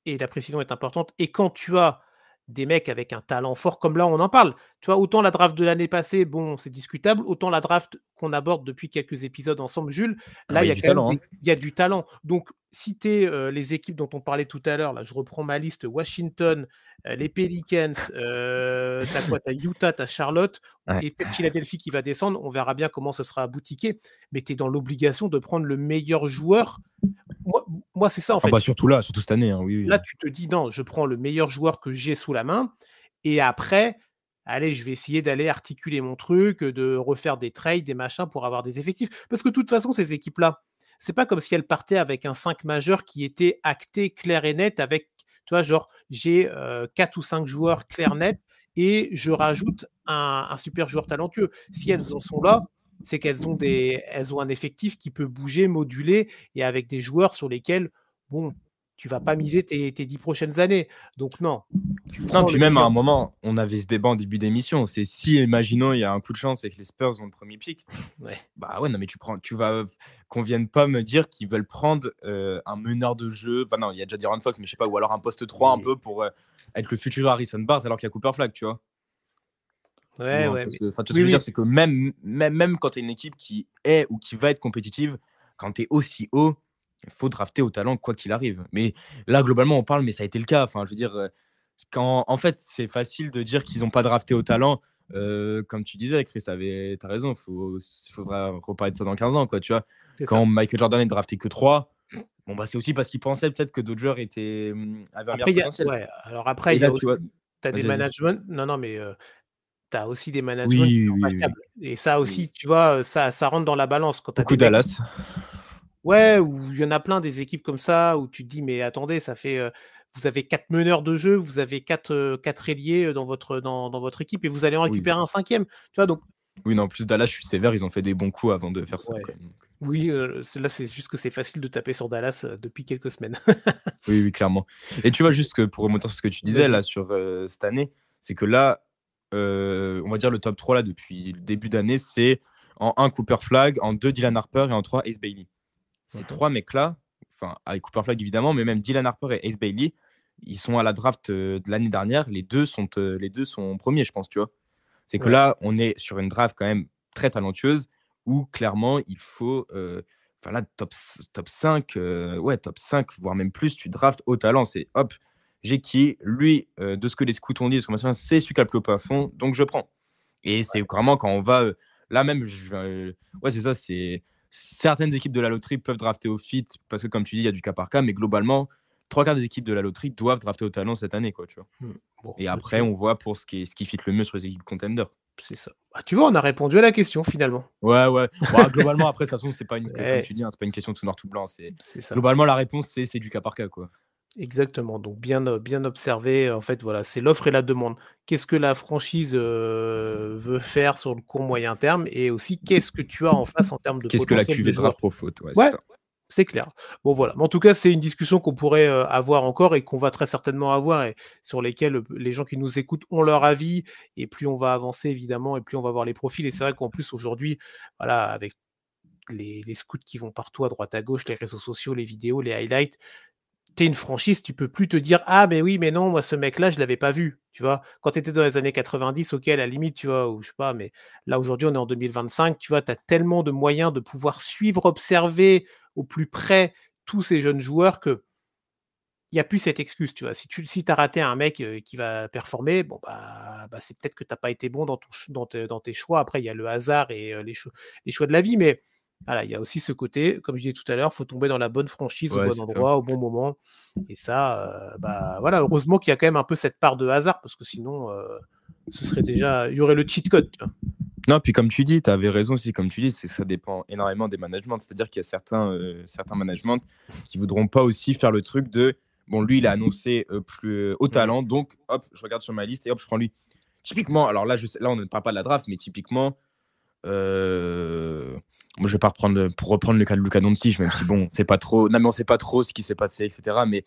et la précision est importante et quand tu as des mecs avec un talent fort comme là on en parle, tu vois? Autant la draft de l'année passée, bon, c'est discutable, autant la draft qu'on aborde depuis quelques épisodes ensemble, Jules, Ah là, bah, il il y y a a du quand même talent, hein. il y a du talent. Donc citer, les équipes dont on parlait tout à l'heure, là, je reprends ma liste, Washington, les Pelicans, tu quoi? Tu as Utah, tu as Charlotte Ouais. et peut-être Philadelphie qui va descendre, on verra bien comment ce sera aboutiqué, mais tu es dans l'obligation de prendre le meilleur joueur. Moi moi, c'est ça en Ah fait. bah, surtout là, surtout cette année, hein, oui, Là, oui. tu te dis: «Non, je prends le meilleur joueur que j'ai sous la main et après, allez, je vais essayer d'aller articuler mon truc, de refaire des trades, des machins pour avoir des effectifs». Parce que de toute façon, ces équipes-là, c'est pas comme si elles partaient avec un 5 majeur qui était acté, clair et net avec, tu vois, genre, j'ai, 4 ou 5 joueurs clairs, nets et je rajoute un super joueur talentueux. Si elles en sont là, c'est elles ont un effectif qui peut bouger, moduler et avec des joueurs sur lesquels, bon, tu vas pas miser tes 10 prochaines années. Donc non, tu Non, prends puis le même à meilleur. un moment, on avait ce débat en début d'émission, c'est si, imaginons, il y a un coup de chance et que les Spurs ont le premier pick, Ouais, bah ouais, non, mais tu vas qu'on vienne pas me dire qu'ils veulent prendre un meneur de jeu. Bah non, il y a déjà De'Aaron Fox, mais je sais pas, ou alors un poste 3 un oui. peu pour être le futur Harrison Barnes alors qu'il y a Cooper Flag, tu vois. Ou Ouais, un ouais, poste. mais Enfin, tu vois ce que oui, je veux dire, oui, c'est que même quand tu es une équipe qui est ou qui va être compétitive, quand tu es aussi haut, il faut drafter au talent quoi qu'il arrive. Mais là, globalement, on parle, mais ça a été le cas. Enfin, je veux dire, en fait, c'est facile de dire qu'ils n'ont pas drafté au talent. Comme tu disais, Chris, tu as raison. Il faudra reparler de ça dans 15 ans, quoi, tu vois. c'est ça. Quand Michael Jordan est drafté que 3, bon, bah, c'est aussi parce qu'il pensait peut-être que d'autres joueurs avaient un meilleur Après il y a potentiel. ouais, alors après Et il y a là, aussi tu vois, tu as des vas-y, vas-y. managements non, non, mais tu as aussi des managements qui Oui, sont pas oui, oui. fiables et ça Oui. aussi, tu vois, ça rentre dans la balance quand tu as Beaucoup des mecs. Dallas. Ouais, ou il y en a plein des équipes comme ça où tu te dis: «Mais attendez, ça fait, vous avez 4 meneurs de jeu, vous avez 4 4 ailiers, dans votre équipe et vous allez en Oui. récupérer un cinquième. Tu vois? Donc Oui, non, en plus, Dallas, je suis sévère, ils ont fait des bons coups avant de faire ça, ouais. quand même. Oui, c'est juste que c'est facile de taper sur Dallas, depuis quelques semaines. Oui, oui, clairement. Et tu vois, juste que pour remonter sur ce que tu disais, Vas-y. là, sur cette année, c'est que là, on va dire le top 3 là, depuis le début d'année, c'est en un Cooper Flag, en 2 Dylan Harper et en 3 Ace Bailey. Ces Mmh. 3 mecs-là, enfin, avec Cooper Flag évidemment, mais même Dylan Harper et Ace Bailey, ils sont à la draft de l'année dernière. Les deux sont premiers, je pense, tu vois. C'est que Ouais. là, on est sur une draft quand même très talentueuse où clairement, il faut. Enfin là, top 5, ouais, top 5, voire même plus, tu draftes au talent. C'est hop, j'ai qui lui, de ce que les scouts ont dit, c'est celui qui a le plus haut plafond, donc je prends. Et c'est vraiment quand on va. Là même, ouais, c'est ça, c'est. Certaines équipes de la loterie peuvent drafter au fit parce que, comme tu dis, il y a du cas par cas, mais globalement, trois quarts des équipes de la loterie doivent drafter au talent cette année, quoi, tu vois. Mmh. Bon, Et bah, après, on voit pour ce qui fit le mieux sur les équipes contenders. c'est ça. Bah, tu vois, on a répondu à la question finalement. Ouais, ouais. Bah, globalement, après, de toute façon, c'est pas comme Ouais, tu dis, hein, c'est pas une question de tout noir, tout blanc. c'est ça. Globalement, la réponse, c'est du cas par cas, quoi. Exactement, donc bien observé, en fait, voilà, c'est l'offre et la demande. Qu'est-ce que la franchise, veut faire sur le court moyen terme et aussi qu'est-ce que tu as en face en termes de Qu'est-ce que la potentiel de QV joueurs? draft pro faute? Ouais, c'est Ouais, ça. c'est clair. Bon voilà, mais en tout cas, c'est une discussion qu'on pourrait, avoir encore et qu'on va très certainement avoir et sur lesquelles, les gens qui nous écoutent ont leur avis et plus on va avancer évidemment et plus on va voir les profils et c'est vrai qu'en plus aujourd'hui, voilà, avec les scouts qui vont partout à droite à gauche, les réseaux sociaux, les vidéos, les highlights, tu es une franchise, tu peux plus te dire: «Ah mais oui, mais non, moi ce mec-là, je l'avais pas vu», tu vois? Quand tu étais dans les années 90, OK, à la limite, tu vois? Ou je sais pas, mais là aujourd'hui, on est en 2025, tu vois? Tu as tellement de moyens de pouvoir suivre, observer au plus près tous ces jeunes joueurs qu'il y a plus cette excuse, tu vois? Si tu as raté un mec, qui va performer, bon bah, c'est peut-être que tu as pas été bon dans ton ch dans tes choix. Après, il y a le hasard et les choix de la vie, mais Voilà, il y a aussi ce côté, comme je disais tout à l'heure, il faut tomber dans la bonne franchise, au Ouais, bon c'est ça. endroit, au bon moment. Et ça, voilà, heureusement qu'il y a quand même un peu cette part de hasard, parce que sinon, ce serait déjà, il y aurait le cheat code. Tu vois. Non, puis comme tu dis, tu avais raison aussi, comme tu dis, c'est que ça dépend énormément des managements. C'est-à-dire qu'il y a certains managements qui voudront pas aussi faire le truc de bon, lui, il a annoncé plus haut talent, donc hop, je regarde sur ma liste et hop, je prends lui. Typiquement, alors là, là, on ne parle pas de la draft, mais typiquement, moi, je vais pas reprendre pour reprendre le cas de Luka Doncic, même si bon, c'est pas trop, non, mais on sait pas trop ce qui s'est passé, etc. Mais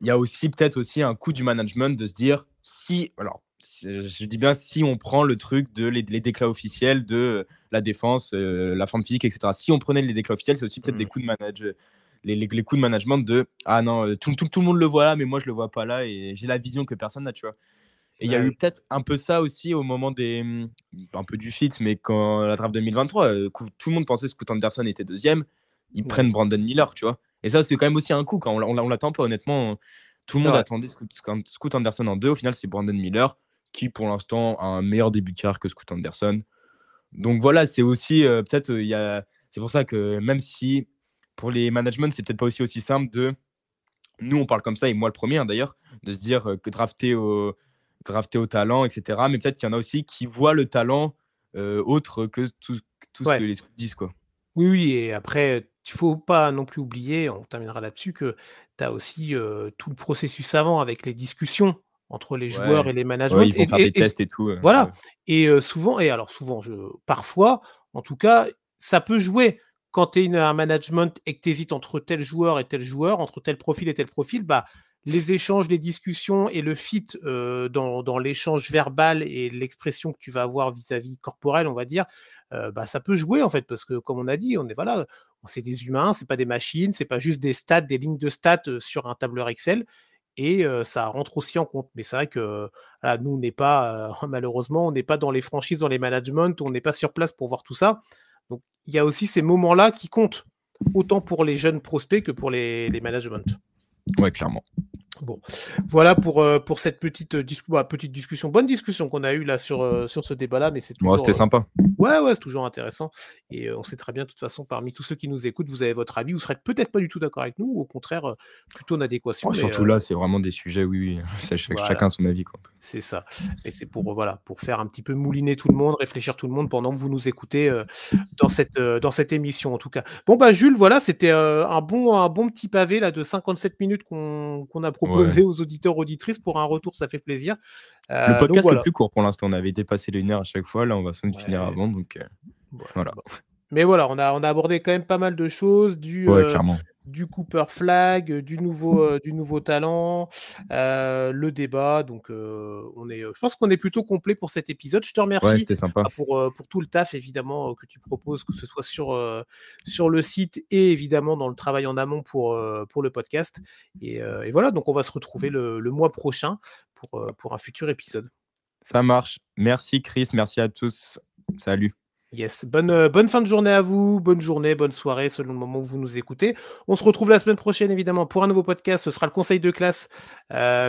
il y a aussi peut-être aussi un coup du management de se dire si, alors je dis bien si on prend le truc de les déclats officiels de la défense, la forme physique, etc. Si on prenait les déclats officiels, c'est aussi peut-être des coups de management, les coups de management de ah non, tout le monde le voit là, mais moi je le vois pas là et j'ai la vision que personne n'a, tu vois. Et il y a eu peut-être un peu ça aussi au moment un peu du fit, mais quand la draft 2023, tout le monde pensait que Scoot Anderson était deuxième, ils prennent Brandon Miller, tu vois. Et ça, c'est quand même aussi un coup, quand on l'attend pas, honnêtement. Tout le monde attendait Scoot Anderson en 2. Au final, c'est Brandon Miller qui, pour l'instant, a un meilleur début de carrière que Scoot Anderson. Donc voilà, c'est aussi peut-être, c'est pour ça que même si pour les managements, c'est peut-être pas aussi simple de. Nous, on parle comme ça, et moi le premier hein, d'ailleurs, de se dire que drafter au talent, etc. Mais peut-être qu'il y en a aussi qui voient le talent autre que tout ce que les scouts disent, quoi. Oui, et après, il ne faut pas non plus oublier, on terminera là-dessus, que tu as aussi tout le processus avant avec les discussions entre les joueurs et les Ouais, managements. ils vont faire des tests et tout. Voilà. Ouais. Et souvent, parfois, en tout cas, ça peut jouer. Quand tu es un management et que tu hésites entre tel joueur et tel joueur, entre tel profil et tel profil, bah, les échanges, les discussions et le fit dans l'échange verbal et l'expression que tu vas avoir vis-à-vis corporel, on va dire, ça peut jouer en fait, parce que comme on a dit, c'est des humains, c'est pas des machines, c'est pas juste des stats, des lignes de stats sur un tableur Excel, et ça rentre aussi en compte. Mais c'est vrai que voilà, nous, on n'est pas, malheureusement, on n'est pas dans les franchises, dans les managements, on n'est pas sur place pour voir tout ça. Donc il y a aussi ces moments-là qui comptent, autant pour les jeunes prospects que pour les managements. Ouais, clairement. Bon, voilà pour cette petite discussion, bonne discussion qu'on a eue là sur ce débat-là, mais c'est toujours... c'était sympa. Ouais, c'est toujours intéressant. Et on sait très bien, de toute façon, parmi tous ceux qui nous écoutent, vous avez votre avis, vous serez peut-être pas du tout d'accord avec nous, ou au contraire, plutôt en adéquation. Oh, surtout là, c'est vraiment des sujets, oui. Chacun a son avis, quoi. C'est ça. Et c'est pour faire un petit peu mouliner tout le monde, réfléchir tout le monde pendant que vous nous écoutez dans cette émission, en tout cas. Bon, Jules, voilà, c'était un bon petit pavé là, de 57 minutes qu'on a proposé aux auditeurs, auditrices. Pour un retour, ça fait plaisir. Le podcast le plus court pour l'instant. On avait dépassé les 1 heure à chaque fois. Là, on va sans doute finir avant. Donc, voilà. Bon. Mais voilà, on a abordé quand même pas mal de choses, clairement. Du Cooper Flag, du nouveau talent, le débat. Donc, je pense qu'on est plutôt complet pour cet épisode. Je te remercie c'était sympa. pour tout le taf, évidemment, que tu proposes, que ce soit sur le site et évidemment dans le travail en amont pour le podcast. Et voilà, donc on va se retrouver le mois prochain pour un futur épisode. Ça marche. Merci Chris, merci à tous. Salut. Yes, bonne fin de journée à vous, bonne journée, bonne soirée selon le moment où vous nous écoutez. On se retrouve la semaine prochaine évidemment pour un nouveau podcast. Ce sera le conseil de classe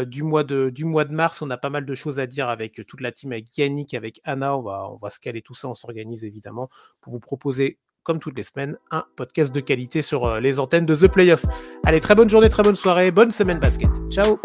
du mois de mars. On a pas mal de choses à dire avec toute la team, avec Yannick, avec Anna. On va se caler tout ça, on s'organise évidemment pour vous proposer, comme toutes les semaines, un podcast de qualité sur les antennes de The Playoff. Allez, très bonne journée, très bonne soirée, bonne semaine basket. Ciao.